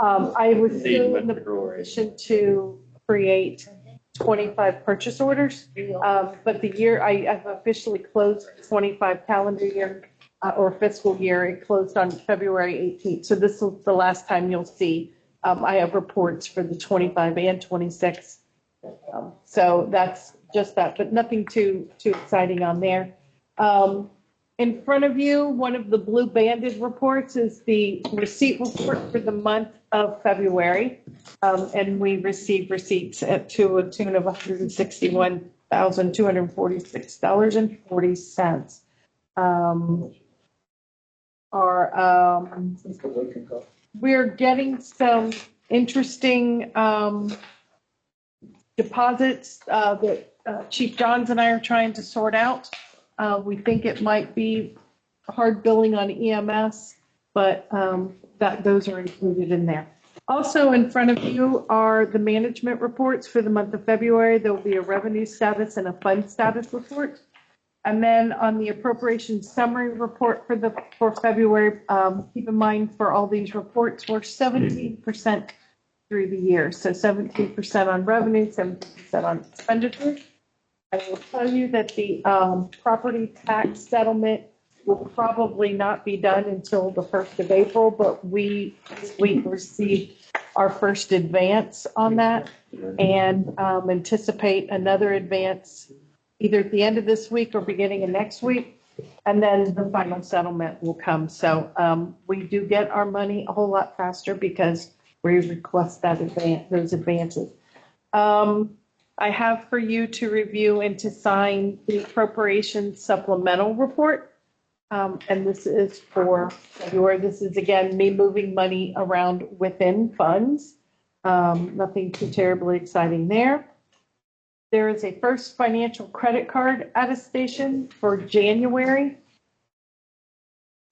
I was still in the position to create 25 purchase orders. But the year, I have officially closed 25 calendar year or fiscal year. It closed on February 18th. So this is the last time you'll see. I have reports for the 25 and 26. So that's just that, but nothing too exciting on there. In front of you, one of the blue banded reports is the receipt report for the month of February. And we received receipts to a tune of $161,246.40. We're getting some interesting deposits that Chief Johns and I are trying to sort out. We think it might be hard billing on EMS, but those are included in there. Also in front of you are the management reports for the month of February. There will be a revenue status and a fund status report. And then on the appropriation summary report for February, keep in mind for all these reports, we're 17% through the year. So 17% on revenue, 17% on expenditures. I will tell you that the property tax settlement will probably not be done until the 1st of April, but we received our first advance on that and anticipate another advance either at the end of this week or beginning of next week, and then the final settlement will come. So we do get our money a whole lot faster because we request those advances. I have for you to review and to sign the appropriation supplemental report. And this is for February. This is, again, me moving money around within funds. Nothing too terribly exciting there. There is a first financial credit card attestation for January.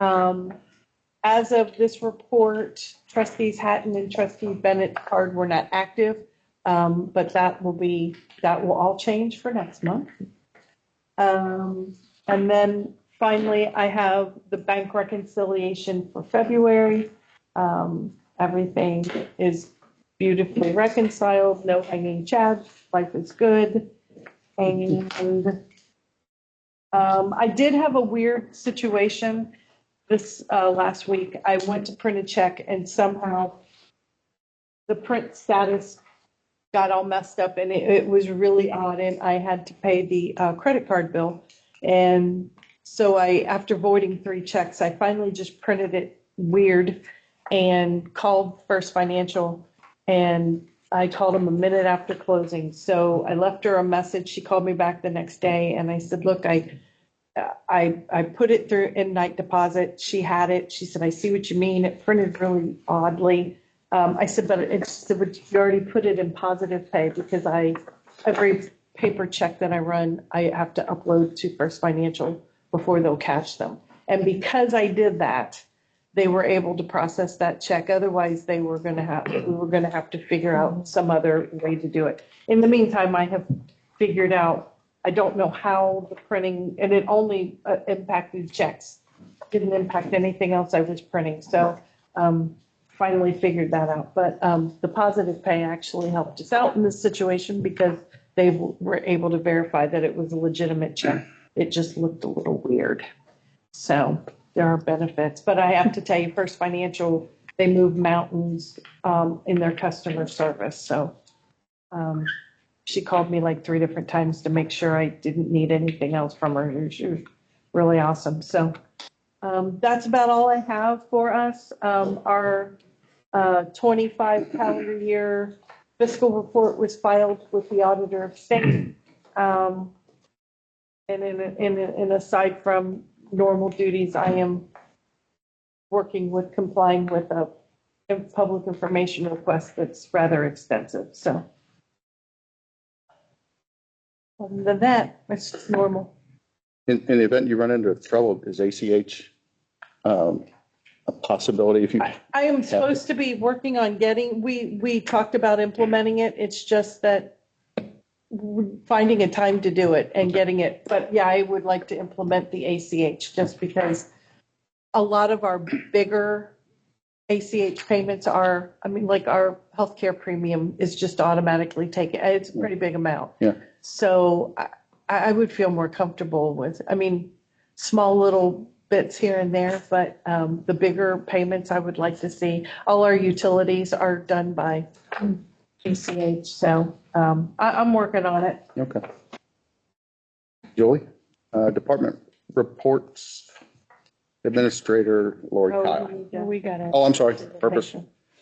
As of this report, Trustees Hatton and Trustee Bennett's card were not active, but that will all change for next month. And then finally, I have the bank reconciliation for February. Everything is beautifully reconciled, no hanging chads, life is good. And I did have a weird situation this last week. I went to print a check and somehow the print status got all messed up and it was really odd and I had to pay the credit card bill. And so after voiding 3 checks, I finally just printed it weird and called First Financial, and I called them a minute after closing. So I left her a message. She called me back the next day and I said, look, I put it through in night deposit. She had it. She said, I see what you mean. It printed really oddly. I said, but you already put it in positive pay because every paper check that I run, I have to upload to First Financial before they'll cash them. And because I did that, they were able to process that check. Otherwise, we were going to have to figure out some other way to do it. In the meantime, I have figured out, I don't know how the printing, and it only impacted checks, didn't impact anything else I was printing. So finally figured that out. But the positive pay actually helped us out in this situation because they were able to verify that it was a legitimate check. It just looked a little weird. So there are benefits. But I have to tell you, First Financial, they move mountains in their customer service. So she called me like 3 different times to make sure I didn't need anything else from her. She was really awesome. So that's about all I have for us. Our 25 calendar year fiscal report was filed with the Auditor of State. And in aside from normal duties, I am working with complying with a public information request that's rather extensive. So other than that, it's just normal. In the event you run into trouble, is ACH a possibility if you? I am supposed to be working on getting, we talked about implementing it. It's just that finding a time to do it and getting it. But yeah, I would like to implement the ACH just because a lot of our bigger ACH payments are, I mean, like our healthcare premium is just automatically taken. It's a pretty big amount. Yeah. So I would feel more comfortable with, I mean, small little bits here and there, but the bigger payments I would like to see. All our utilities are done by ACH. So I'm working on it. Okay. Julie, department reports, Administrator Lori Kyle. We got it. Oh, I'm sorry, purpose.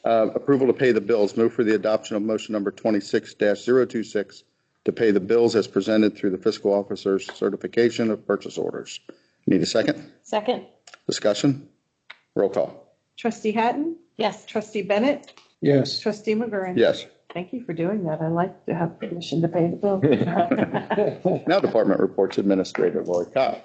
Approval to pay the bills. Move for the adoption of motion number 26-026 to pay the bills as presented through the fiscal officer's certification of purchase orders. Need a second? Second? Discussion? Roll call. Trustee Hatton? Yes. Trustee Bennett? Yes. Trustee McGurran? Yes. Thank you for doing that. I like to have permission to pay the bill. Now department reports, Administrator Lori Kyle.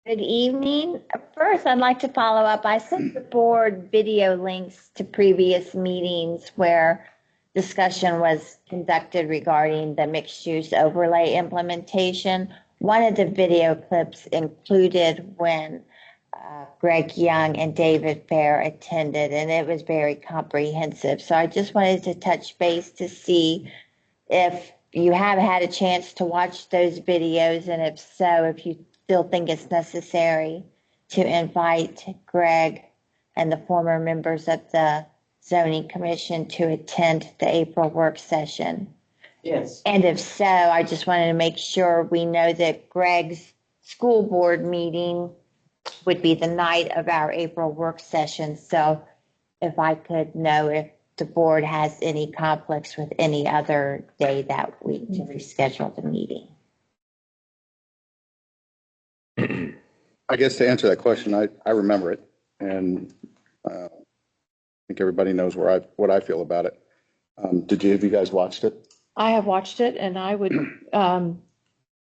Good evening. First, I'd like to follow up. I sent the board video links to previous meetings where discussion was conducted regarding the mixed-use overlay implementation. One of the video clips included when Greg Young and David Fair attended, and it was very comprehensive. So I just wanted to touch base to see if you have had a chance to watch those videos, and if so, if you still think it's necessary to invite Greg and the former members of the zoning commission to attend the April work session. Yes. And if so, I just wanted to make sure we know that Greg's school board meeting would be the night of our April work session. So if I could know if the board has any conflicts with any other day that week to reschedule the meeting. I guess to answer that question, I remember it, and I think everybody knows what I feel about it. Have you guys watched it? I have watched it and I would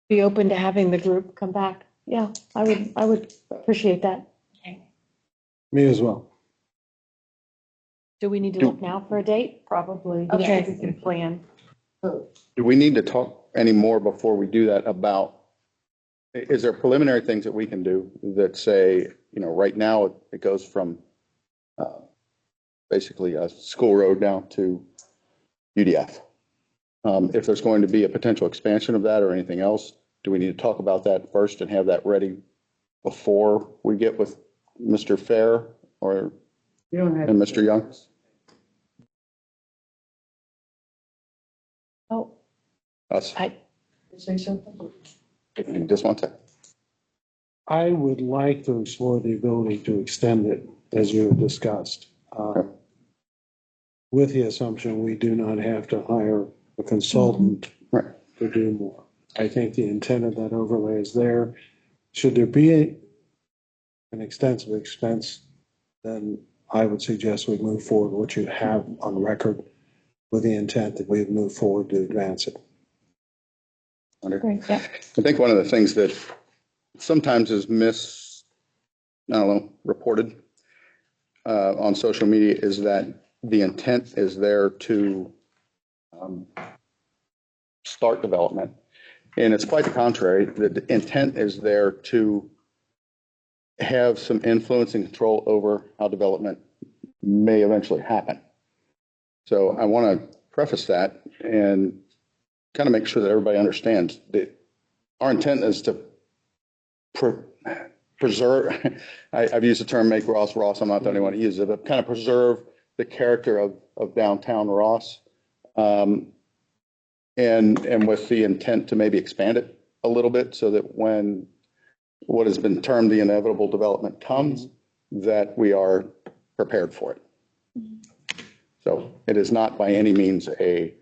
be open to having the group come back. Yeah, I would appreciate that. Me as well. Do we need to look now for a date? Probably. Okay. We can plan. Do we need to talk any more before we do that about, is there preliminary things that we can do that say, right now it goes from basically a school road down to UDF? If there's going to be a potential expansion of that or anything else, do we need to talk about that first and have that ready before we get with Mr. Fair or, You don't have. and Mr. Young? Oh, Us, Say something? if you just want to. I would like to explore the ability to extend it, as you have discussed. With the assumption we do not have to hire a consultant Right. to do more. I think the intent of that overlay is there. Should there be an extensive expense, then I would suggest we move forward, what you have on record, with the intent that we move forward to advance it. great, yeah. I think one of the things that sometimes is reported on social media is that the intent is there to start development. And it's quite the contrary. The intent is there to have some influence and control over how development may eventually happen. So I want to preface that and kind of make sure that everybody understands that our intent is to preserve, I've used the term make Ross Ross, I'm not the only one to use it, but kind of preserve the character of downtown Ross. And with the intent to maybe expand it a little bit so that when what has been termed the inevitable development comes, that we are prepared for it. So it is not by any means a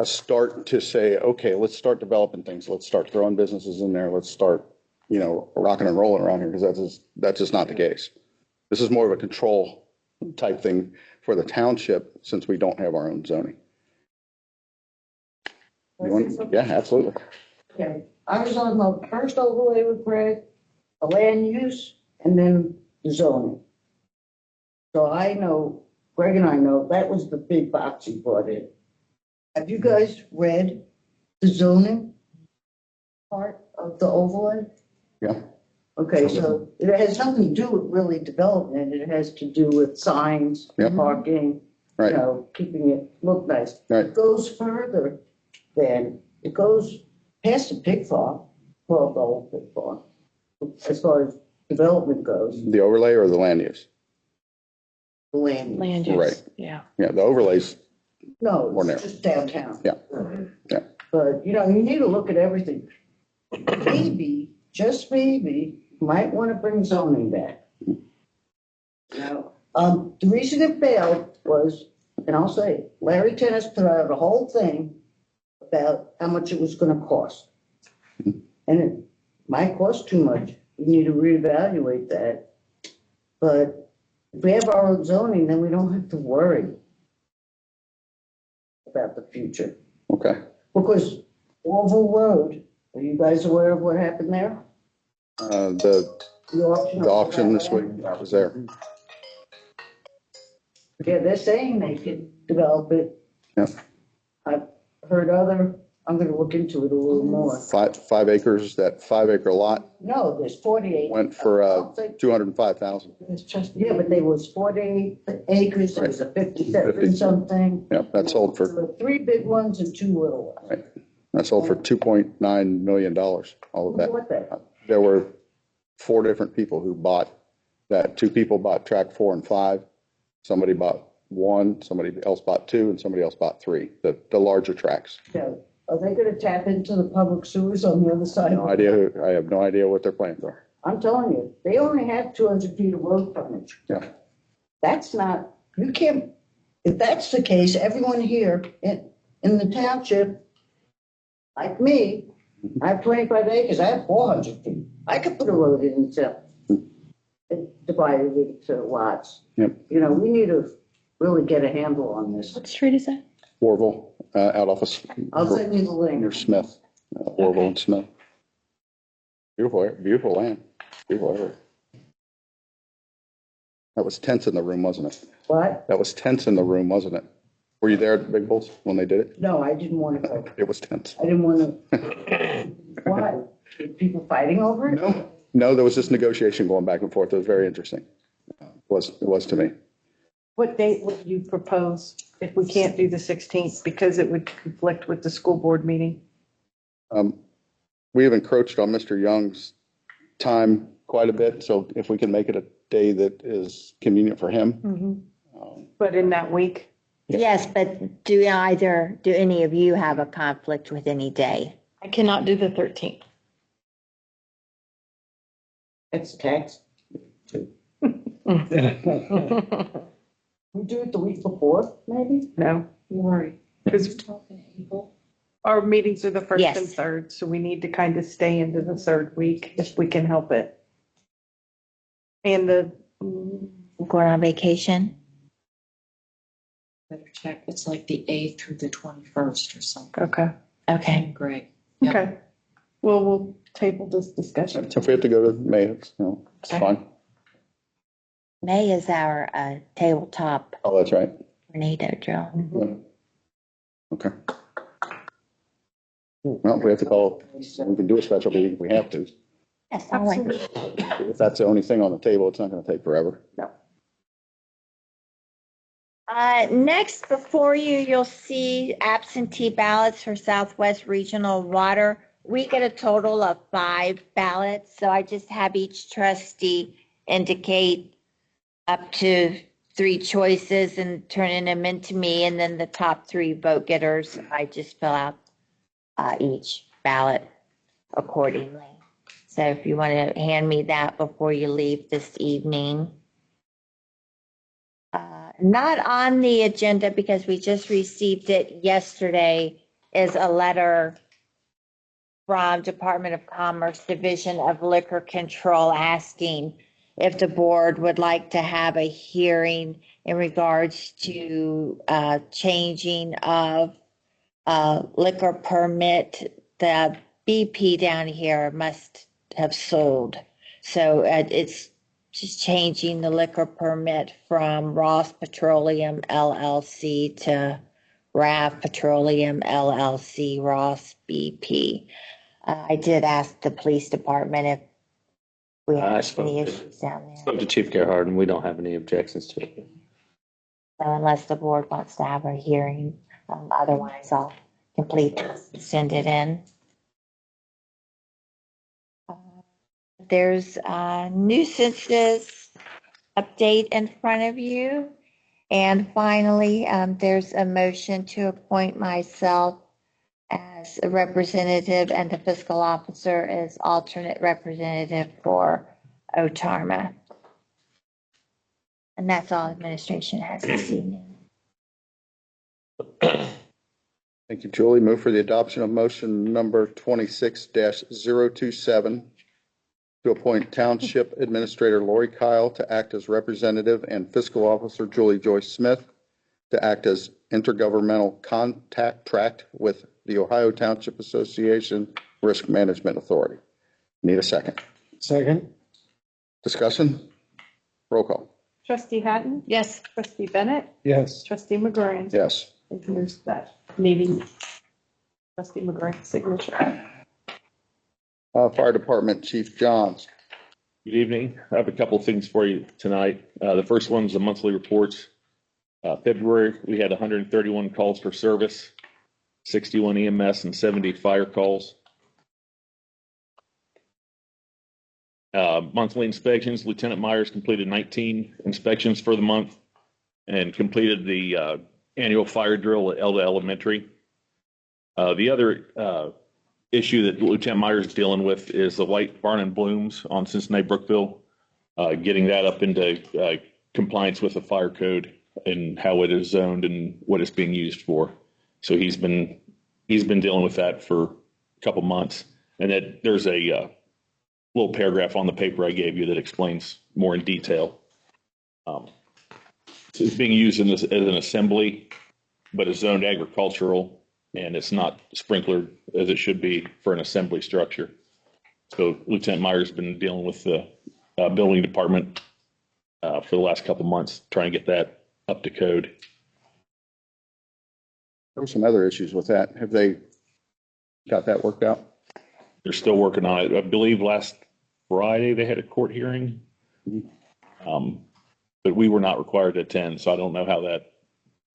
start to say, okay, let's start developing things. Let's start throwing businesses in there. Let's start, rocking and rolling around here, because that's just not the case. This is more of a control type thing for the township, since we don't have our own zoning. Yeah, absolutely. Okay, I was on the first overlay with Greg, the land use, and then the zoning. So I know, Greg and I know, that was the big box he brought in. Have you guys read the zoning part of the overlay? Yeah. Okay, so it has nothing to do with really development. It has to do with signs, Yep. parking, Right. keeping it look nice. Right. It goes further than, it goes past the pig farm, well, the old pig farm, as far as development goes, The overlay or the land use? the land. Land use, Right. yeah. Yeah, the overlays. No, Or narrow. it's just downtown. Yeah. Yeah. But, you need to look at everything. Maybe, just maybe, you might want to bring zoning back. The reason it failed was, and I'll say, it, Larry Tennis put out a whole thing about how much it was gonna cost. And it might cost too much. We need to reevaluate that. But if we have our own zoning, then we don't have to worry about the future. Okay. Because Orville Road, are you guys aware of what happened there? The auction this week, I was there. Yeah, they're saying they could develop it. Yep. I've heard I'm gonna look into it a little more. 5 acres, that 5 acre lot No, there's 48. went for 205,000. Yeah, but there was 48 acres, there was a 57 something. Yeah, that sold There for, were 3 big ones and 2 little ones. right. That sold for $2.9 million, all of Who that. bought that? There were 4 different people who bought that. 2 people bought track 4 and 5. Somebody bought 1, somebody else bought 2, and somebody else bought 3, the larger tracks. Yeah. Are they gonna tap into the public sewers on the other side? No idea, I have no idea what their plans are. I'm telling you, they only have 200 feet of road frontage. Yeah. That's not, you can't, if that's the case, everyone here in the township, like me, I have 25 acres, I have 400 feet. I could put a road in and sell. It divided it into lots. Yep. We need to really get a handle on this. What street is that? Orville, out off of. I'll send you the link. Near Smith, Orville and Smith. Beautiful land, beautiful area. That was tense in the room, wasn't it? What? That was tense in the room, wasn't it? Were you there at the Big Bulls when they did it? No, I didn't want to go. It was tense. I didn't want to. Why? Were people fighting over it? No, there was this negotiation going back and forth. It was very interesting. It was to me. What date would you propose if we can't do the 16th because it would conflict with the school board meeting? We have encroached on Mr. Young's time quite a bit, so if we can make it a day that is convenient for him. But in that week, Yes, but do any of you have a conflict with any day? I cannot do the 13th. It's tax. We do it the week before, maybe? No, Right. because our meetings are the first and Yes. third, so we need to kind of stay into the third week if we can help it. And Going on vacation? Better check. It's like the 8th through the 21st or something. okay, Okay. Great. Yeah. okay. Well, we'll table this discussion. If we have to go to May, it's fine. May is our tabletop Oh, that's right. tornado drill. Okay. Well, we have to call, we can do a special meeting if we have to. Yes, always. If that's the only thing on the table, it's not going to take forever. Next, before you, you'll see absentee ballots for Southwest Regional Water. We get a total of 5 ballots, so I just have each trustee indicate up to 3 choices and turning them into me, and then the top 3 vote getters, I just fill out each ballot accordingly. So if you want to hand me that before you leave this evening. Not on the agenda because we just received it yesterday is a letter from Department of Commerce Division of Liquor Control asking if the board would like to have a hearing in regards to changing of liquor permit. The BP down here must have sold. So it's just changing the liquor permit from Ross Petroleum LLC to RAV Petroleum LLC, Ross BP. I did ask the police department if we I have spoke any to- issues down there. Spoke to Chief Gerhard, and we don't have any objections to it. So unless the board wants to have a hearing, otherwise I'll complete this and send it in. There's nuisances update in front of you. And finally, there's a motion to appoint myself as a representative and the fiscal officer as alternate representative for OTARMA. And that's all administration has this evening. Thank you, Julie. Move for the adoption of motion number 26-027 to appoint Township Administrator Lori Kyle to act as representative and Fiscal Officer Julie Joyce Smith to act as intergovernmental contact tract with the Ohio Township Association Risk Management Authority. Need a second. Second? Discussion? Roll call. Trustee Hatton? Yes. Trustee Bennett? Yes. Trustee McGurran? Yes. And here's that meeting. Trustee McGurran's signature. Fire Department Chief Johns. Good evening. I have a couple of things for you tonight. The first one's the monthly reports. February, we had 131 calls for service, 61 EMS and 70 fire calls. Monthly inspections, Lieutenant Myers completed 19 inspections for the month and completed the annual fire drill at Elda Elementary. The other issue that Lieutenant Myers is dealing with is the white barn and blooms on Cincinnati Brookville, getting that up into compliance with the fire code and how it is zoned and what it's being used for. So he's been dealing with that for a couple months, and that there's a little paragraph on the paper I gave you that explains more in detail. So it's being used as an assembly, but it's zoned agricultural, and it's not sprinklered as it should be for an assembly structure. So Lieutenant Myers has been dealing with the building department for the last couple months, trying to get that up to code. There were some other issues with that. Have they got that worked out? They're still working on it. I believe last Friday they had a court hearing, but we were not required to attend, so I don't know how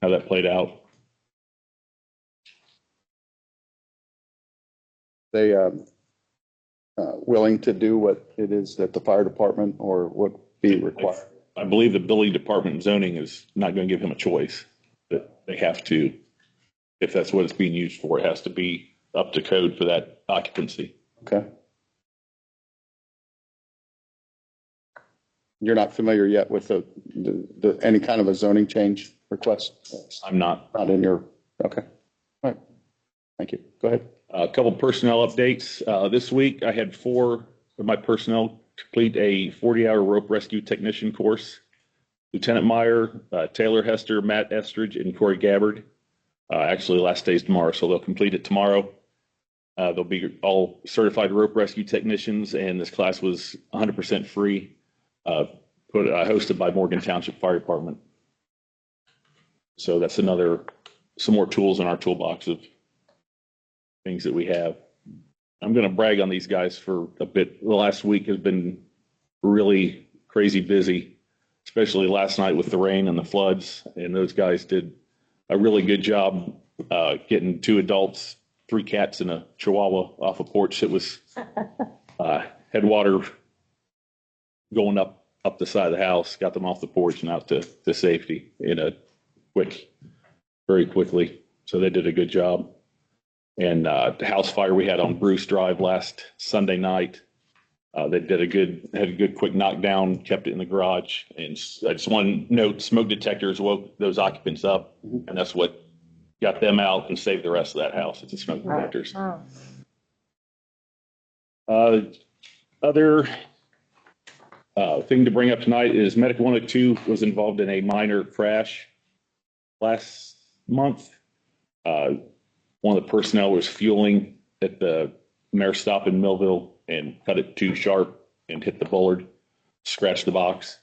that played out. They, willing to do what it is that the fire department or what be required? I believe the building department and zoning is not going to give him a choice. That they have to, if that's what it's being used for, it has to be up to code for that occupancy. Okay. You're not familiar yet with any kind of a zoning change request? I'm not. Not in your, okay. All right. Thank you. Go ahead. A couple personnel updates. This week, I had 4 of my personnel complete a 40-hour rope rescue technician course. Lieutenant Meyer, Taylor Hester, Matt Estridge, and Corey Gabbard. Actually, last day is tomorrow, so they'll complete it tomorrow. They'll be all certified rope rescue technicians, and this class was 100% free, hosted by Morgan Township Fire Department. So that's some more tools in our toolbox of things that we have. I'm going to brag on these guys for a bit. The last week has been really crazy busy, especially last night with the rain and the floods. And those guys did a really good job getting 2 adults, 3 cats, and a chihuahua off a porch that was had water going up the side of the house. Got them off the porch and out to safety very quickly. So they did a good job. And the house fire we had on Bruce Drive last Sunday night, they had a good quick knockdown, kept it in the garage. And I just want to note, smoke detectors woke those occupants up, and that's what got them out and saved the rest of that house. It's the smoke detectors. Other thing to bring up tonight is Medic 102 was involved in a minor crash last month. One of the personnel was fueling at the Mayor stop in Millville and cut it too sharp and hit the bollard, scratched the box.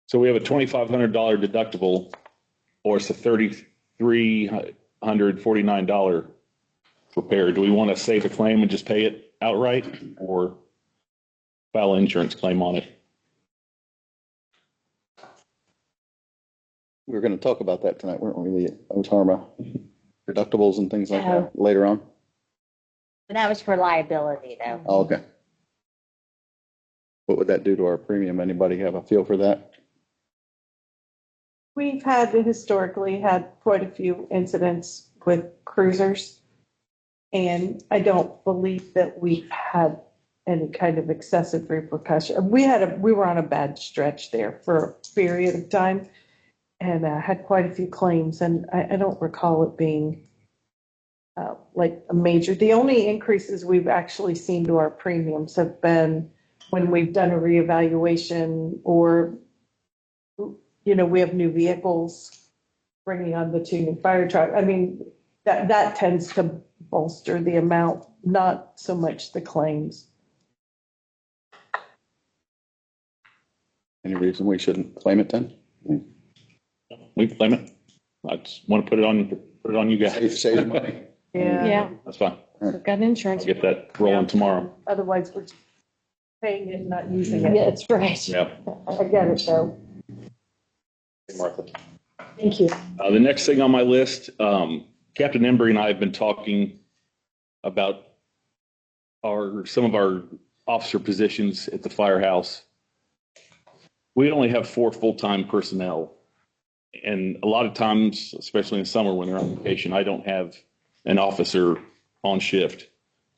So we have a $2,500 deductible, or it's a $3,349 repair. Do we want to save a claim and just pay it outright, or file an insurance claim on it? We were going to talk about that tonight, weren't we? The OTARMA deductibles and things like that later on. But that was for liability, though. Oh, okay. What would that do to our premium? Anybody have a feel for that? We've historically had quite a few incidents with cruisers, and I don't believe that we've had any kind of excessive repercussion. We were on a bad stretch there for a period of time, and had quite a few claims, and I don't recall it being like a major. The only increases we've actually seen to our premiums have been when we've done a reevaluation, or we have new vehicles, bringing on the 2 new fire trucks. I mean, that tends to bolster the amount, not so much the claims. Any reason we shouldn't claim it then? We can claim it. I just want to put it on you guys. Save money. Yeah. That's fine. We've got insurance. I'll get that rolling tomorrow. Otherwise, we're just paying it and not using it. Yeah, that's right. Yeah. I get it, though. Martha. Thank you. The next thing on my list, Captain Embry and I have been talking about some of our officer positions at the firehouse. We only have 4 full-time personnel. And a lot of times, especially in summer when they're on vacation, I don't have an officer on shift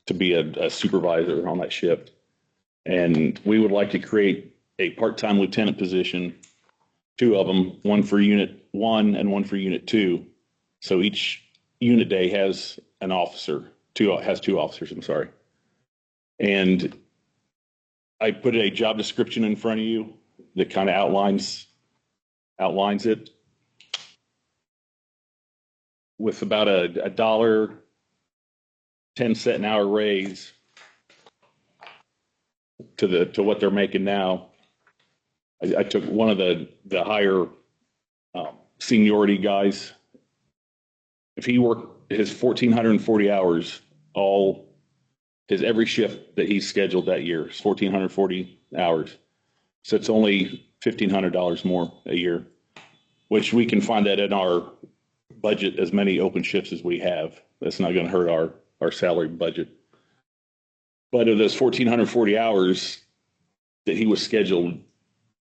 to be a supervisor on that shift. And we would like to create a part-time lieutenant position, 2 of them, one for Unit 1 and one for Unit 2. So each unit day has an officer, has 2 officers, I'm sorry. And I put a job description in front of you that kind of outlines it. With about a $1.10 an hour raise to what they're making now. I took one of the higher seniority guys. If he worked his 1,440 hours, every shift that he's scheduled that year is 1,440 hours. So it's only $1,500 more a year, which we can find that in our budget, as many open shifts as we have. That's not going to hurt our salary budget. But of those 1,440 hours that he was scheduled,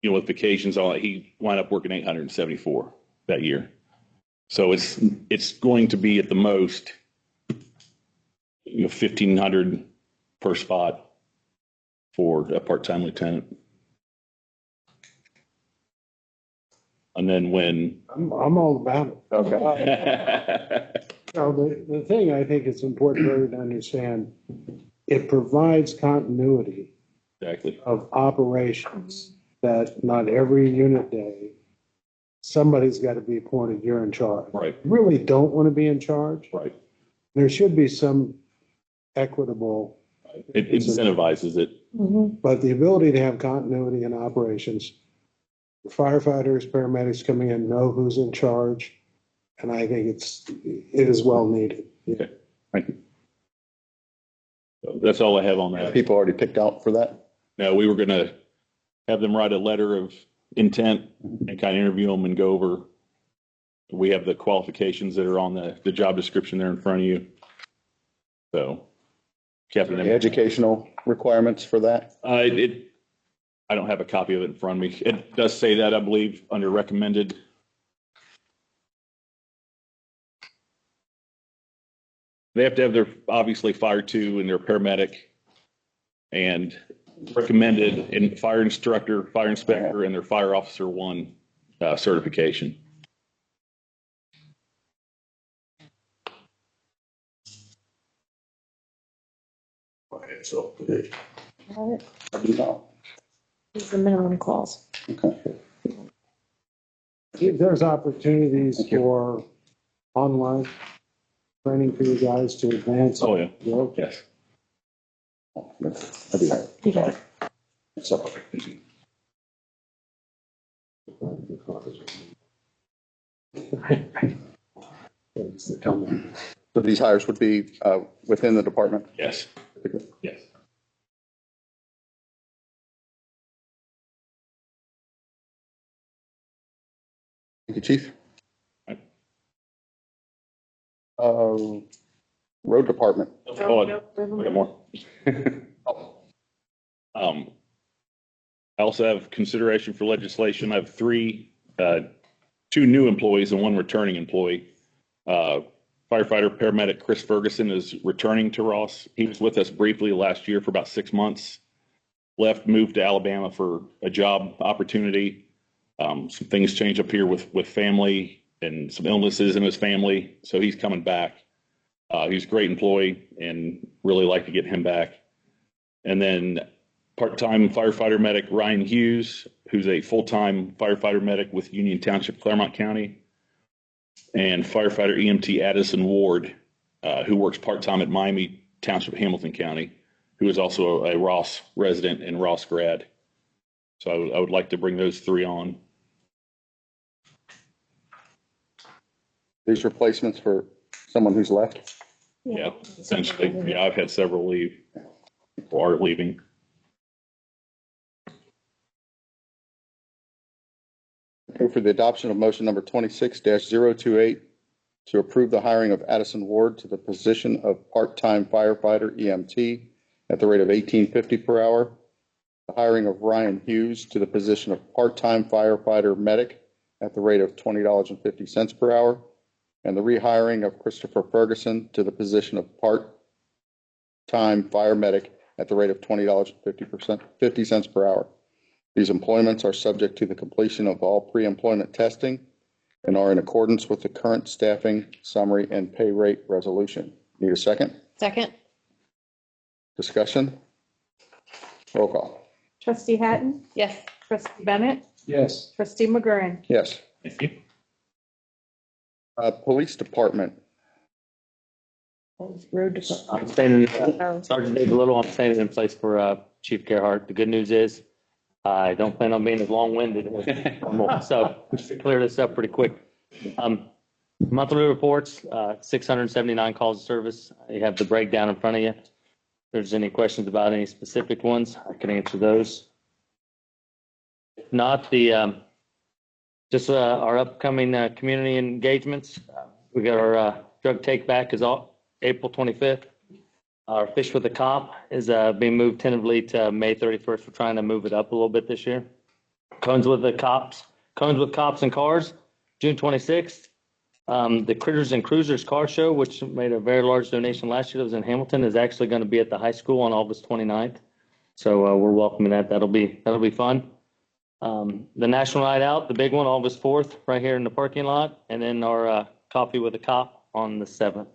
with vacations, all he wound up working 874 that year. So it's going to be at the most, 1,500 per spot for a part-time lieutenant. And then when I'm all about it. okay. No, the thing I think it's important for everyone to understand, it provides continuity Exactly. of operations that not every unit day, somebody's got to be appointed, you're in charge. Right. You really don't want to be in charge. Right. There should be some equitable. It incentivizes it. But the ability to have continuity in operations, firefighters, paramedics coming in know who's in charge, and I think it is well needed. Okay. Thank you. So that's all I have on that. People already picked out for that? No, we were going to have them write a letter of intent and kind of interview them and go over. We have the qualifications that are on the job description there in front of you. So, Captain, The educational requirements for that? I don't have a copy of it in front of me. It does say that, I believe, under recommended. They have to have their, obviously, fire 2 and their paramedic and recommended in fire instructor, fire inspector, and their fire officer 1 certification. Okay, so. Got it. No. These are the minimum calls. Okay. There's opportunities for online training for you guys to advance. Oh, yeah. Well, Yes. I do have. You got it. So, so these hires would be within the department? Yes. Yes. Thank you, Chief. Road department. Hold on. We got more. I also have consideration for legislation. I have 2 new employees and 1 returning employee. Firefighter paramedic Chris Ferguson is returning to Ross. He was with us briefly last year for about 6 months. Left, moved to Alabama for a job opportunity. Some things changed up here with family and some illnesses in his family, so he's coming back. He's a great employee and really like to get him back. And then part-time firefighter medic Ryan Hughes, who's a full-time firefighter medic with Union Township, Claremont County, and firefighter EMT Addison Ward, who works part-time at Miami Township, Hamilton County, who is also a Ross resident and Ross grad. So I would like to bring those 3 on. These replacements for someone who's left? Yeah, essentially. Yeah, I've had several leave or are leaving. Move for the adoption of motion number 26-028 to approve the hiring of Addison Ward to the position of part-time firefighter EMT at the rate of $18.50 per hour. The hiring of Ryan Hughes to the position of part-time firefighter medic at the rate of $20.50 per hour. And the rehiring of Christopher Ferguson to the position of part-time fire medic at the rate of $20.50 per hour. These employments are subject to the completion of all pre-employment testing and are in accordance with the current staffing summary and pay rate resolution. Need a second? Second. Discussion? Roll call. Trustee Hatton? Yes. Trustee Bennett? Yes. Trustee McGurran? Yes. Thank you. Police Department. Road department. I'm staying, Oh. Sergeant Dave Little, I'm staying in place for Chief Gerhart. The good news is I don't plan on being as long-winded as normal, so we should clear this up pretty quick. Monthly reports, 679 calls of service. You have the breakdown in front of you. If there's any questions about any specific ones, I can answer those. If not, just our upcoming community engagements. We got our drug take back is all April 25th. Our Fish with a Cop is being moved tentatively to May 31st. We're trying to move it up a little bit this year. Cones with Cops and Cars, June 26th. The Critters and Cruisers Car Show, which made a very large donation last year that was in Hamilton, is actually going to be at the high school on August 29th. So we're welcoming that. That'll be fun. The National Night Out, the big one, August 4th, right here in the parking lot. And then our Coffee with a Cop on the 7th.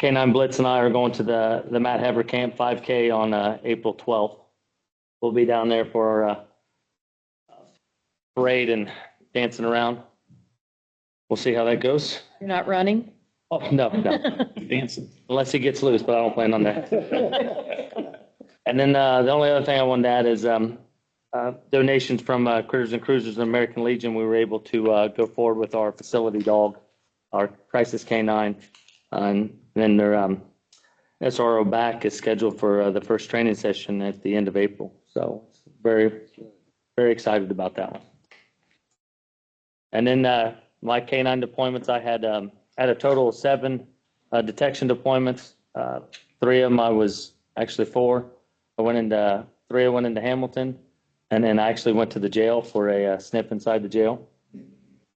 K9 Blitz and I are going to the Matt Haber Camp 5K on April 12th. We'll be down there for our parade and dancing around. We'll see how that goes. You're not running? Oh, no. Dancing. Unless he gets loose, but I don't plan on that. And then the only other thing I wanted to add is donations from Critters and Cruisers and American Legion. We were able to go forward with our facility dog, our Crisis K9. And then their SRO back is scheduled for the first training session at the end of April. So very, very excited about that one. And then my K9 deployments, I had a total of 7 detection deployments. 3 of them actually 4. 3 I went into Hamilton, and then I actually went to the jail for a snip inside the jail.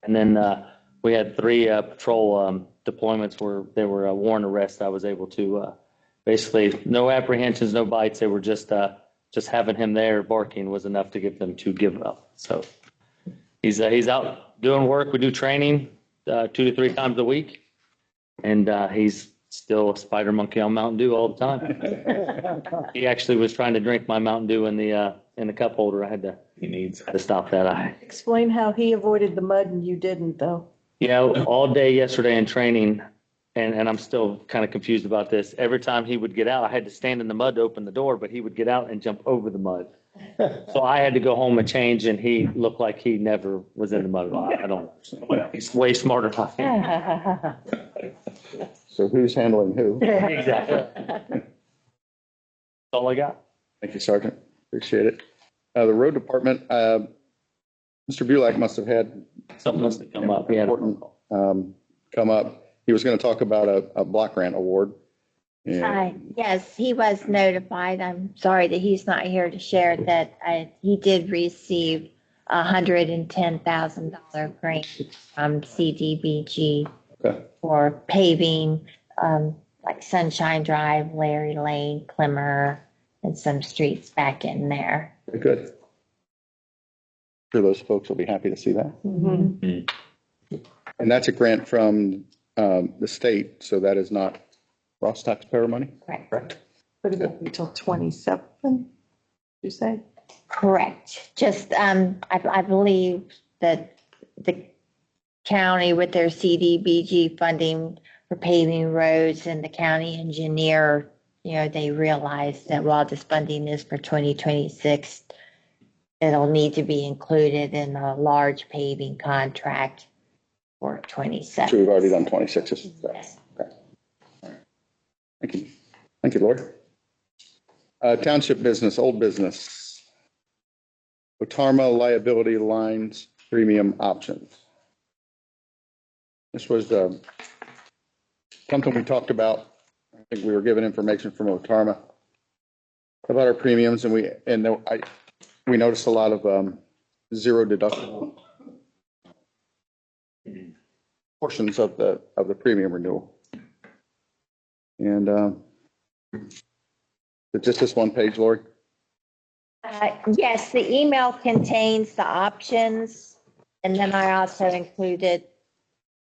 And then we had 3 patrol deployments where they were warrant arrests. I was able to basically no apprehensions, no bites. They were just having him there barking was enough to get them to give up. So he's out doing work. We do training 2 to 3 times a week, and he's still a spider monkey on Mountain Dew all the time. He actually was trying to drink my Mountain Dew in the cup holder. I had to stop that. Explain how he avoided the mud and you didn't, though. All day yesterday in training, and I'm still kind of confused about this. Every time he would get out, I had to stand in the mud to open the door, but he would get out and jump over the mud. So I had to go home and change, and he looked like he never was in the mud. I don't know. He's way smarter than I am. So who's handling who? Exactly. That's all I got. Thank you, Sergeant. Appreciate it. The road department, Mr. Bulak must have had Something must have come up. He had a phone important come up. He was going to talk about a block grant award. And Yes, he was notified. I'm sorry that he's not here to share that he did receive a $110,000 grant from CDBG Okay. for paving, like Sunshine Drive, Larry Lane, Clemmer, and some streets back in there. Very good. Sure, those folks will be happy to see that. Mm-hmm. And that's a grant from the state, so that is not Ross taxpayer money? Correct. But it won't be until 27, you say? Correct. Just, I believe that the county with their CDBG funding for paving roads and the county engineer, they realized that while this funding is for 2026, it'll need to be included in a large paving contract for 27. So we've already done 26. Yes. Okay. All right. Thank you. Thank you, Lori. Township business, old business. Otarma liability lines premium options. This was something we talked about. I think we were given information from Otarma about our premiums, and we noticed a lot of zero deductible portions of the premium renewal. And just this one page, Lori? Yes, the email contains the options, and then I also included,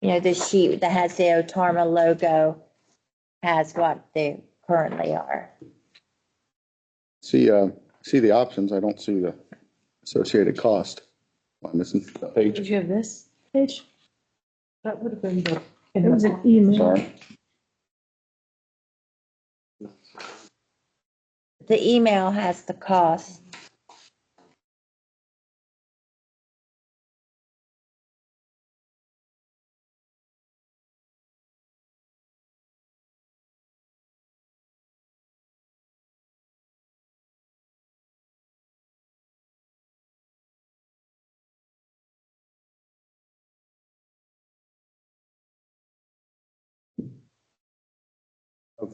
the sheet that has the Otarma logo has what they currently are. See the options. I don't see the associated cost. Am I missing a page? Did you have this page? That would have been the, it was an email. Sorry. The email has the cost.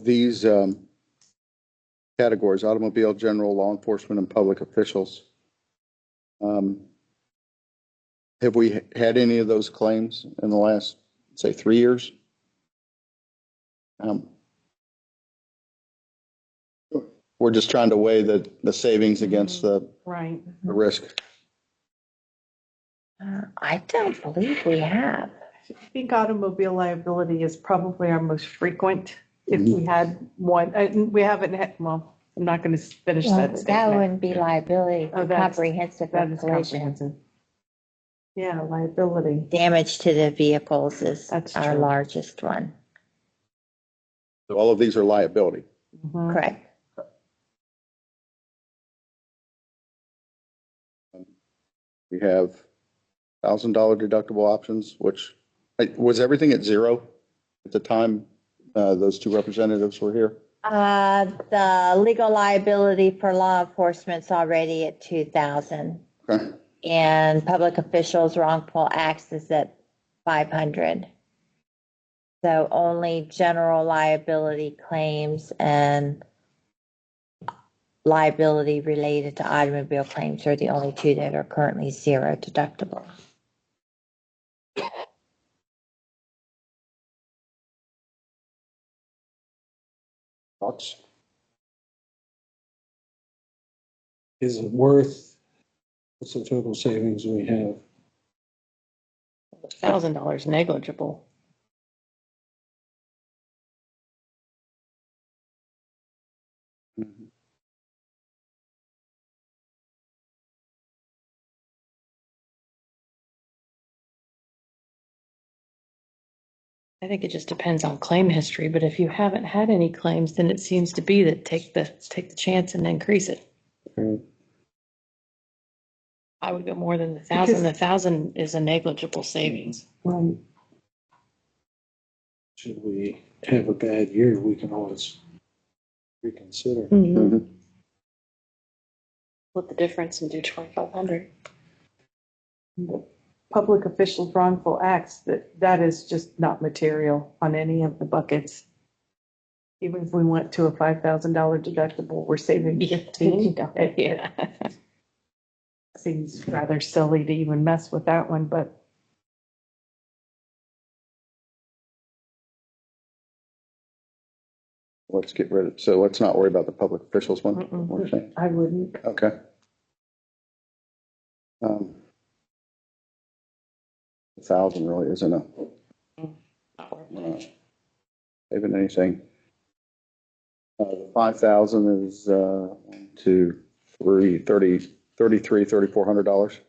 these categories, automobile, general, law enforcement, and public officials, have we had any of those claims in the last, say, 3 years? We're just trying to weigh the savings against the Right. risk. I don't believe we have. I think automobile liability is probably our most frequent. If we had one, we haven't had, well, I'm not going to finish Well, that that statement. wouldn't be liability, Oh, that's- comprehensive That is collision. comprehensive. Yeah, liability. Damage to the vehicles is That's our true. largest one. So all of these are liability. Mhm. Correct. We have $1,000 deductible options, which was everything at zero at the time those two representatives were here? The legal liability for law enforcement's already at 2,000. Okay. And public officials wrongful acts is at 500. So only general liability claims and liability related to automobile claims are the only two that are currently zero deductible. Thoughts? Is it worth, what's the total savings we have? $1,000 negligible. Mhm. I think it just depends on claim history, but if you haven't had any claims, then it seems to be that take the chance and increase it. I would go more than 1,000. 1,000 is a negligible savings. Right. Should we have a bad year, we can always reconsider. Mhm. Split the difference and do 2,500. Public officials wrongful acts, that is just not material on any of the buckets. Even if we went to a $5,000 deductible, we're saving 15. Yeah. Seems rather silly to even mess with that one, but Let's get rid of, so let's not worry about the public officials one, Mm-mm. we're saying. I wouldn't. Okay. 1,000 really isn't saving anything. The 5,000 is 1, 2, 3, $3,400.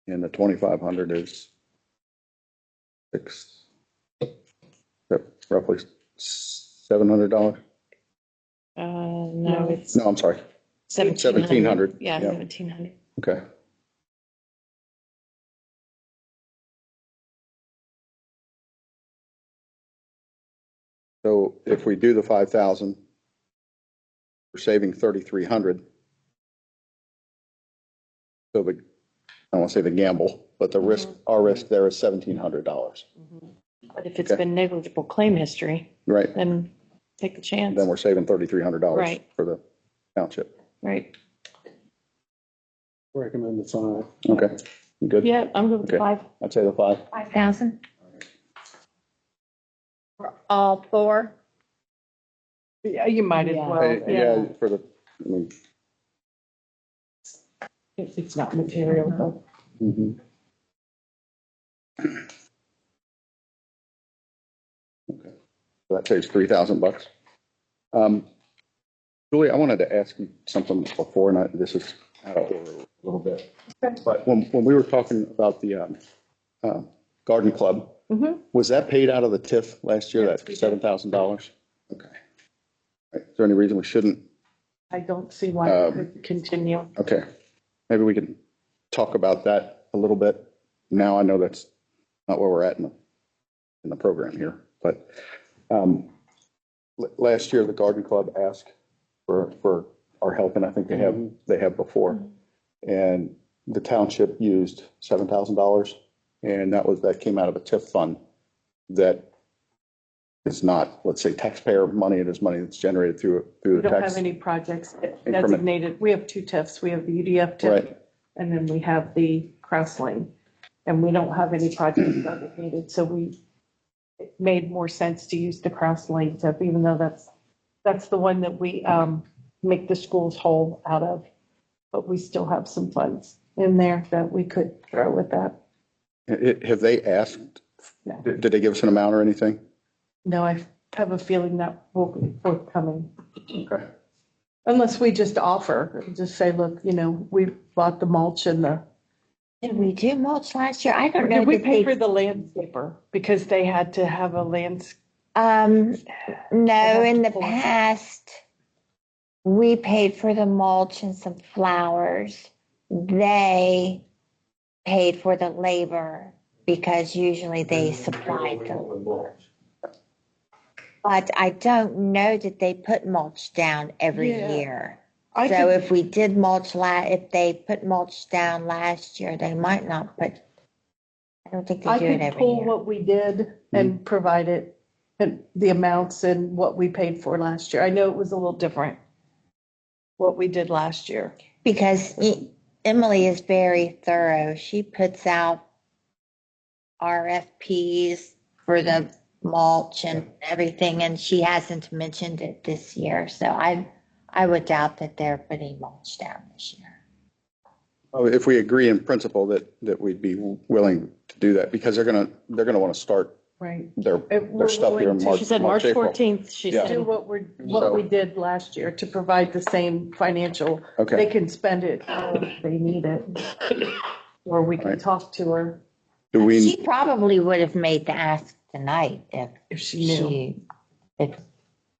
And the 2,500 is roughly $700. No, it's No, I'm sorry. 1,700. Yeah, Yeah. 1,700. Okay. So if we do the 5,000, we're saving 3,300. So I don't want to say the gamble, but the risk, our risk there is $1,700. But if it's Okay. been negligible claim history, Right. then take the chance. Then we're saving $3,300 Right. for the township. Right. Recommend the 5. Okay. You good? Yeah, I'm good with the Okay. 5. I'd say the 5. 5,000? For all four? Yeah, you might as Yeah. well. Yeah, for the, I mean, If it's not material, though. mhm. Okay. So that saves $3,000. Julie, I wanted to ask you something before, and this is out of order a little bit. But when we were talking about the garden club, Mhm. was that paid out of the TIF last year, Yes, that we did. $7,000? Okay. Right. Is there any reason we shouldn't? I don't see why it could continue. Okay. Maybe we can talk about that a little bit. Now, I know that's not where we're at in the program here, but last year, the garden club asked for our help, and I think they have before. And the township used $7,000, and that came out of a TIF fund that is not, let's say, taxpayer money. It is money that's generated through We the don't have tax. any projects Increment. designated. We have 2 TIFs. We have the UDF TIF, Right. and then we have the Kraus Lane. And we don't have any projects designated, so it made more sense to use the Kraus Lane TIF, even though that's the one that we make the schools whole out of. But we still have some funds in there that we could throw with that. Have they asked, No. did they give us an amount or anything? No, I have a feeling that will be forthcoming. Okay. Unless we just offer, just say, look, we bought the mulch and Did we do mulch last year? I don't know. did we that pay they- for the landscaper? Because they had to have a No, in the pull it. past, we paid for the mulch and some flowers. They paid for the labor because usually they supplied the. But I don't know that they put mulch down every Yeah. year. I So could- if we did mulch if they put mulch down last year, they might not put, I don't think they I do it could every pull year. what we did and provide it, and the amounts and what we paid for last year. I know it was a little different, what we did last year. Because Emily is very thorough. She puts out RFPs for the mulch and everything, and she hasn't mentioned it this year. So I would doubt that they're putting mulch down this year. Oh, if we agree in principle that we'd be willing to do that, because they're gonna want to start Right. their We're stuff here in willing to- March. She said March April. 14th, she Yeah. Do what we did last year to provide the same financial. Okay. They can spend it if they need it. Or we can Right. talk to her Do we, She probably would have made the ask tonight if she knew.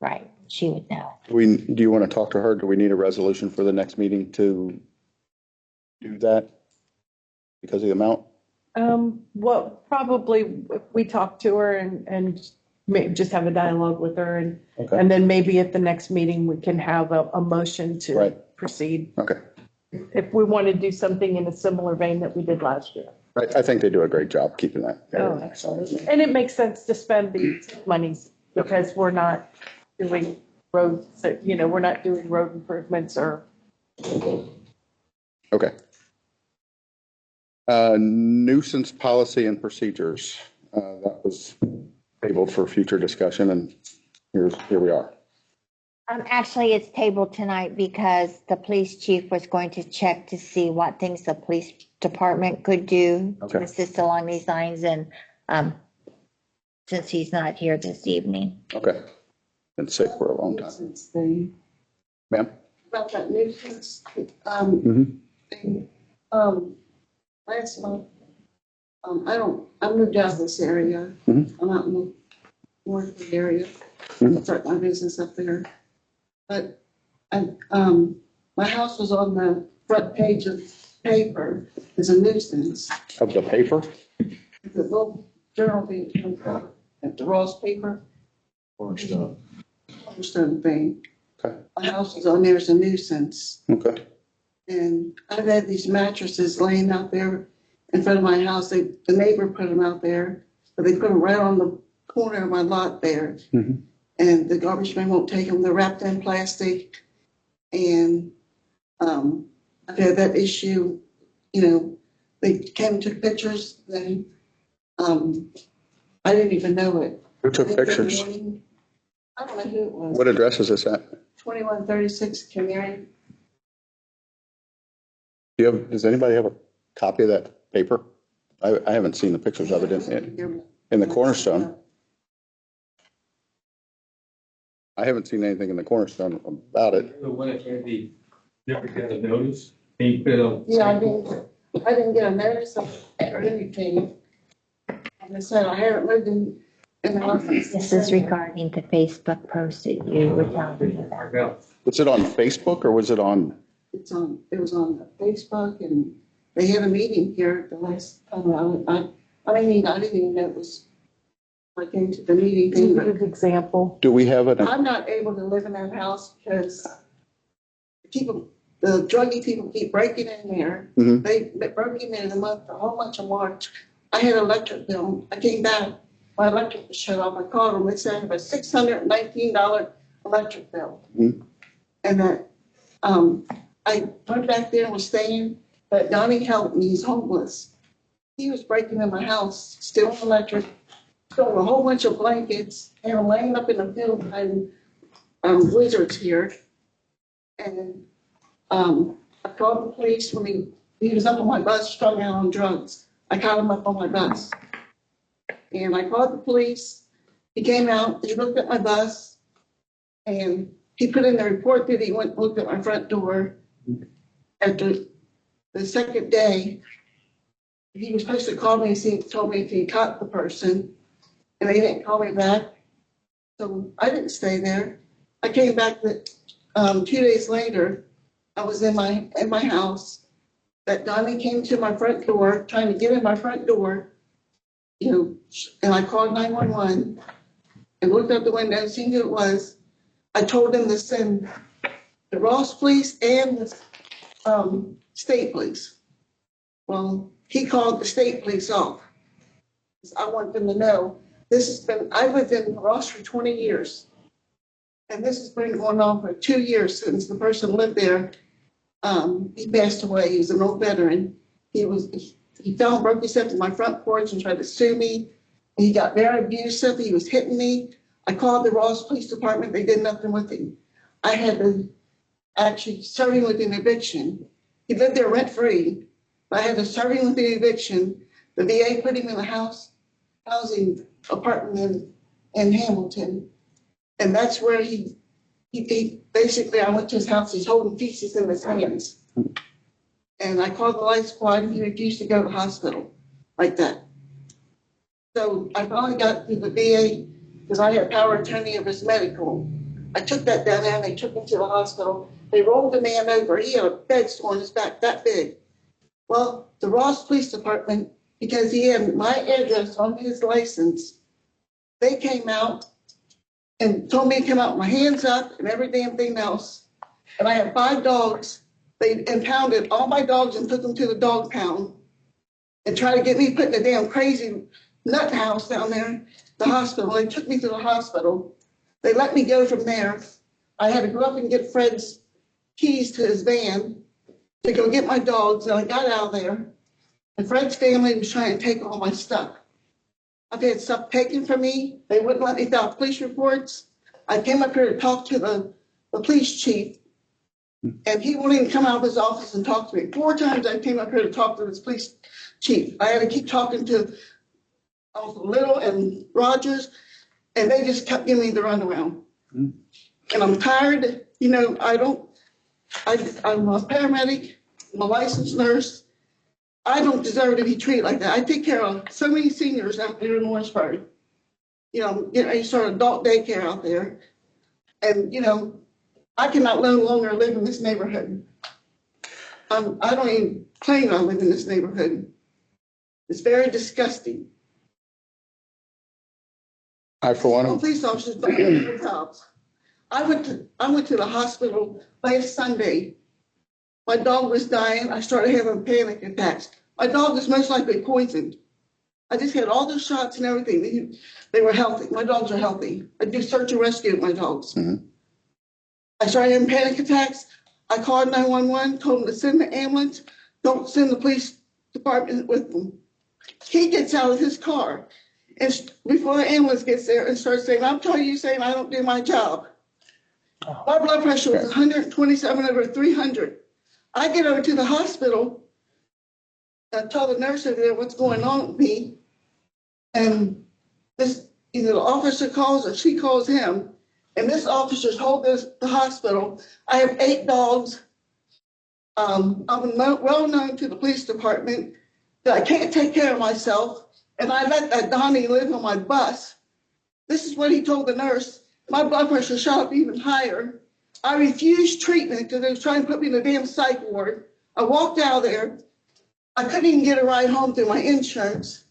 right, she would know. do you want to talk to her? Do we need a resolution for the next meeting to do that because of the amount? Well, probably if we talk to her and just have a dialogue with her Okay. and then maybe at the next meeting, we can have a motion to Right. proceed. Okay. If we want to do something in a similar vein that we did last year. Right. I think they do a great job keeping that. Oh, absolutely. And it makes sense to spend these monies because we're not doing roads, we're not doing road improvements or. Okay. Nuisance policy and procedures. That was tabled for future discussion, and here we are. Actually, it's tabled tonight because the police chief was going to check to see what things the police department could do to Okay. assist along these lines, and since he's not here this evening. Okay. Been sick for a long time. Nuisance thing, Ma'am? about that nuisance, Mhm. thing, last month, I moved out of this area. Mhm. I'm out in the north area. Mhm. I start my business up there. But my house was on the front page of paper as a nuisance. Of the paper? The little journal thing comes out at the Ross paper. Cornerstone thing. Okay. My house is on there as a nuisance. Okay. And I've had these mattresses laying out there in front of my house. The neighbor put them out there, but they put them right on the corner of my lot there. Mhm. And the garbage man won't take them. They're wrapped in plastic. And I've had that issue, they came and took pictures, then I didn't even know it. Who took pictures? I don't know who it was. What address is this at? 2136 Canary. Does anybody have a copy of that paper? I haven't seen the pictures of it in the Cornerstone. I haven't seen anything in the Cornerstone about it. The one that had the different kind of notice, he put on. Yeah, I didn't get a notice or anything. And I said, I haven't lived in the office. This is regarding the Facebook post that you were talking about. Was it on Facebook or was it on? It was on Facebook, and they had a meeting here the last time. I didn't even know it was, I came to the meeting thing, but Good example. Do we have it? I'm not able to live in that house because the druggy people keep breaking in there. Mhm. They broke in there in the whole month of March. I had an electric bill. I came back my electric was shut off. I called them, they said I have a $619 electric bill. Mhm. And I went back there and was staying, but Donnie helped me, he's homeless. He was breaking in my house, stealing electric, stole a whole bunch of blankets, and I'm laying up in the field behind wizards here. And I called the police when he was up on my bus, strung out on drugs. I caught him up on my bus. And I called the police. He came out, he looked at my bus, and he put in the report that he went and looked at my front door. After the second day, he was supposed to call me and told me if he caught the person, and they didn't call me back. So I didn't stay there. I came back 2 days later. I was in my house. That Donnie came to my front door, trying to get in my front door, and I called 911 and looked out the window and seen who it was. I told them to send the Ross police and the state police. Well, he called the state police off. I want them to know I lived in Ross for 20 years. And this has been going on for 2 years since the person lived there. He passed away. He was an old veteran. He fell and broke himself on my front porch and tried to sue me. He got very abusive. He was hitting me. I called the Ross Police Department. They did nothing with him. I had to actually serve him with an eviction. He lived there rent free. I had to serve him with an eviction. The VA put him in a housing apartment in Hamilton. And that's where he basically, I went to his house, he's holding feces in his hands. And I called the life squad and he refused to go to the hospital like that. So I finally got to the VA because I had power of attorney of his medical. I took that down there and they took him to the hospital. They rolled the man over. He had a bed sore on his back that big. Well, the Ross Police Department, because he had my address on his license, they came out and told me to come out with my hands up and every damn thing else. And I had 5 dogs. They impounded all my dogs and took them to the dog pound and tried to get me put in a damn crazy nut house down there, the hospital. They took me to the hospital. They let me go from there. I had to go up and get Fred's keys to his van to go get my dogs. And I got out of there. And Fred's family was trying to take all my stuff. I've had stuff taken from me. They wouldn't let me file police reports. I came up here to talk to the police chief, and he wouldn't even come out of his office and talk to me. 4 times I came up here to talk to this police chief. I had to keep talking to Little and Rogers, and they just kept giving me the runaround. And I'm tired. I'm a paramedic. I'm a licensed nurse. I don't deserve to be treated like that. I take care of so many seniors out there in Lawrenceburg. I start adult daycare out there. And, I cannot no longer live in this neighborhood. I don't even claim I live in this neighborhood. It's very disgusting. For one, Police officers don't do their jobs. I went to the hospital last Sunday. My dog was dying. I started having panic attacks. My dog is most likely poisoned. I just had all those shots and everything. They were healthy. My dogs are healthy. I do search and rescue with my dogs. Mm-hmm. I started having panic attacks. I called 911, told them to send the ambulance. Don't send the police department with them. He gets out of his car and before the ambulance gets there and starts saying, I'm telling you, saying I don't do my job. My blood pressure was 127 over 300. I get over to the hospital and tell the nurse over there what's going on with me. And this, either the officer calls or she calls him. And this officer told the hospital, I have 8 dogs. I'm well known to the police department that I can't take care of myself. And I let that Donnie live on my bus. This is what he told the nurse. My blood pressure shot up even higher. I refused treatment because they was trying to put me in a damn psych ward. I walked out of there. I couldn't even get a ride home through my insurance.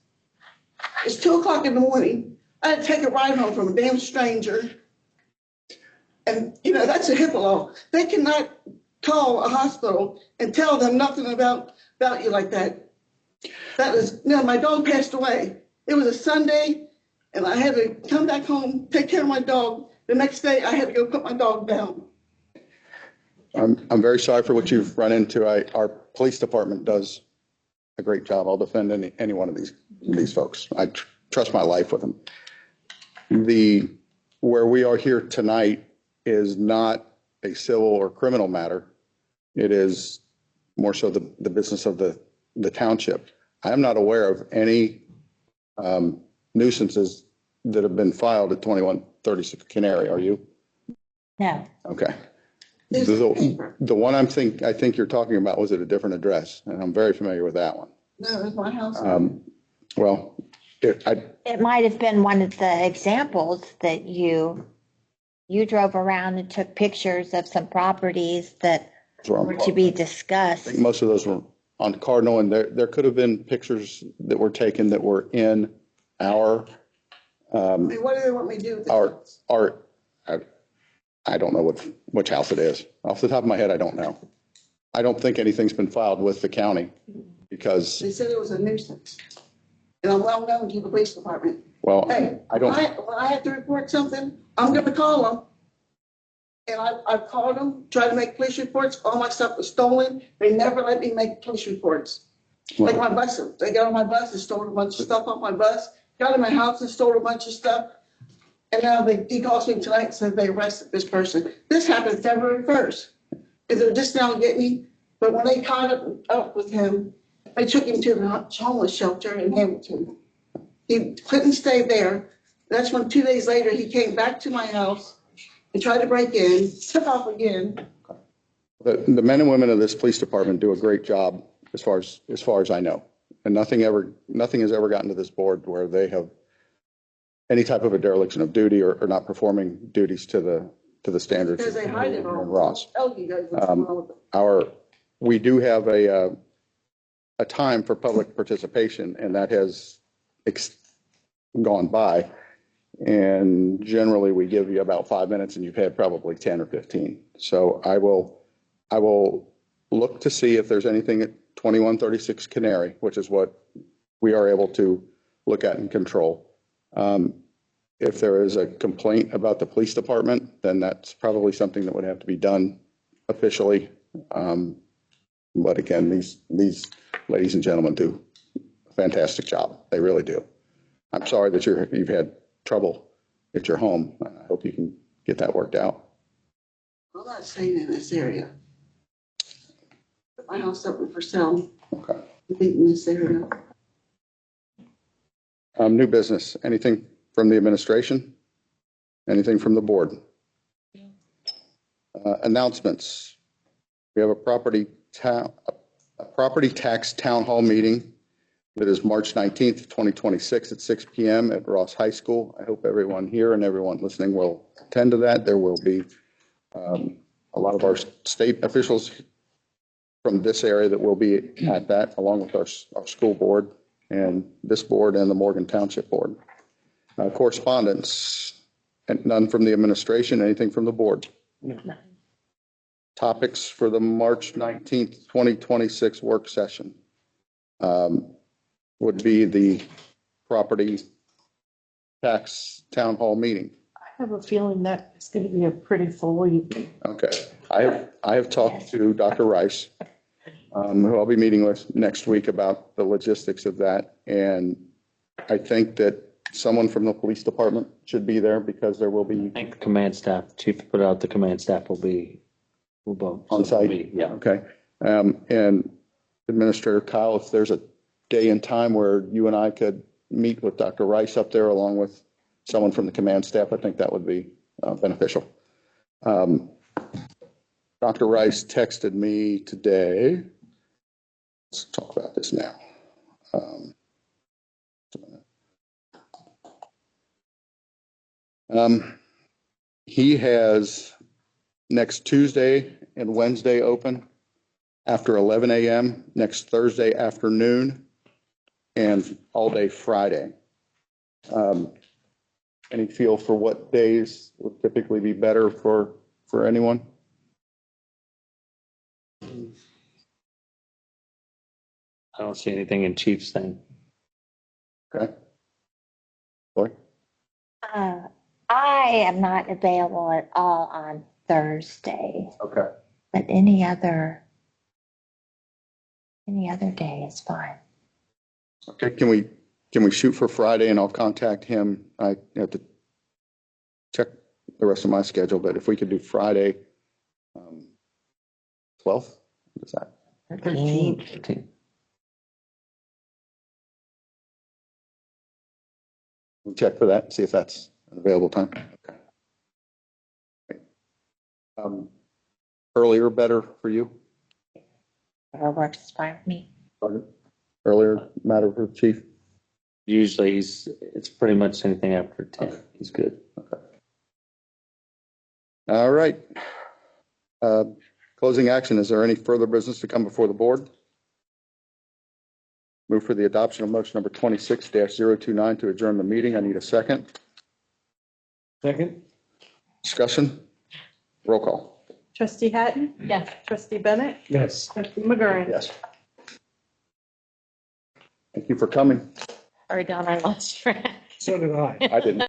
It's 2:00 in the morning. I had to take a ride home from a damn stranger. And, that's a HIPAA law. They cannot call a hospital and tell them nothing about you like that. My dog passed away. It was a Sunday. And I had to come back home, take care of my dog. The next day, I had to go put my dog down. I'm very sorry for what you've run into. Our police department does a great job. I'll defend any one of these folks. I trust my life with them. Where we are here tonight is not a civil or criminal matter. It is more so the business of the township. I am not aware of any nuisances that have been filed at 2136 Canary. Are you? No. Okay. The one I think you're talking about was at a different address, and I'm very familiar with that one. No, it's my house. Well, It might have been one of the examples that you drove around and took pictures of some properties that were to be I discussed. think most of those were on Cardinal, and there could have been pictures that were taken that were in our, I mean, what do they want me to do with the our, I don't know which house it is. Off the top of my head, I don't know. I don't think anything's been filed with the county because, They said it was a nuisance. And I'm well known to the police department. well, Hey, I don't, when I have to report something, I'm gonna call them. And I've called them, tried to make police reports. All my stuff was stolen. They never let me make police reports. Like my bus, they got on my bus and stole a bunch of stuff off my bus, got in my house and stole a bunch of stuff. And now he calls me tonight and says they arrested this person. This happened February 1st. And they're just now getting me. But when they caught up with him, they took him to the homeless shelter in Hamilton. He couldn't stay there. That's when 2 days later, he came back to my house and tried to break in, took off again. the men and women of this police department do a great job as far as I know. And nothing has ever gotten to this board where they have any type of a dereliction of duty or not performing duties to the standards. Because they hide it all. Ross. Tell you guys what's wrong with it. We do have a time for public participation, and that has gone by. And generally, we give you about 5 minutes, and you've had probably 10 or 15. So I will look to see if there's anything at 2136 Canary, which is what we are able to look at and control. If there is a complaint about the police department, then that's probably something that would have to be done officially. But again, these ladies and gentlemen do a fantastic job. They really do. I'm sorry that you've had trouble at your home. I hope you can get that worked out. I'm not staying in this area. Put my house up for sale. Okay. In this area. New business. Anything from the administration? Anything from the board? Announcements. We have a property tax town hall meeting that is March 19th, 2026 at 6 p.m. at Ross High School. I hope everyone here and everyone listening will attend to that. There will be a lot of our state officials from this area that will be at that, along with our school board and this board and the Morgan Township Board. Correspondence, and none from the administration. Anything from the board? No. Topics for the March 19th, 2026 work session would be the property tax town hall meeting. I have a feeling that it's going to be a pretty full evening. Okay. I have talked to Dr. Rice, who I'll be meeting with next week about the logistics of that. And I think that someone from the police department should be there because there will be. I think the command staff, chief put out the command staff will both on site. Yeah. Okay. And Administrator Kyle, if there's a day and time where you and I could meet with Dr. Rice up there along with someone from the command staff, I think that would be beneficial. Dr. Rice texted me today. Let's talk about this now. He has next Tuesday and Wednesday open after 11 a.m., next Thursday afternoon, and all day Friday. Any feel for what days would typically be better for anyone? I don't see anything in chief's thing. Okay. Boy? I am not available at all on Thursday, Okay. but any other day is fine. Okay, can we shoot for Friday and I'll contact him? I have to check the rest of my schedule, but if we could do Friday, 12th, what is that? 13th. We'll check for that, see if that's an available time. Okay. Earlier better for you? Whatever works is fine with me. Earlier matter for chief? Usually it's pretty much anything after 10. He's good. Okay. All right. Closing action, is there any further business to come before the board? Move for the adoption of motion number 26-029 to adjourn the meeting. I need a second. Second? Discussion? Roll call. Trustee Hatton? Yes. Trustee Bennett? Yes. Trustee McGurran? Yes. Thank you for coming. Sorry, Don, I lost track. So did I. I didn't.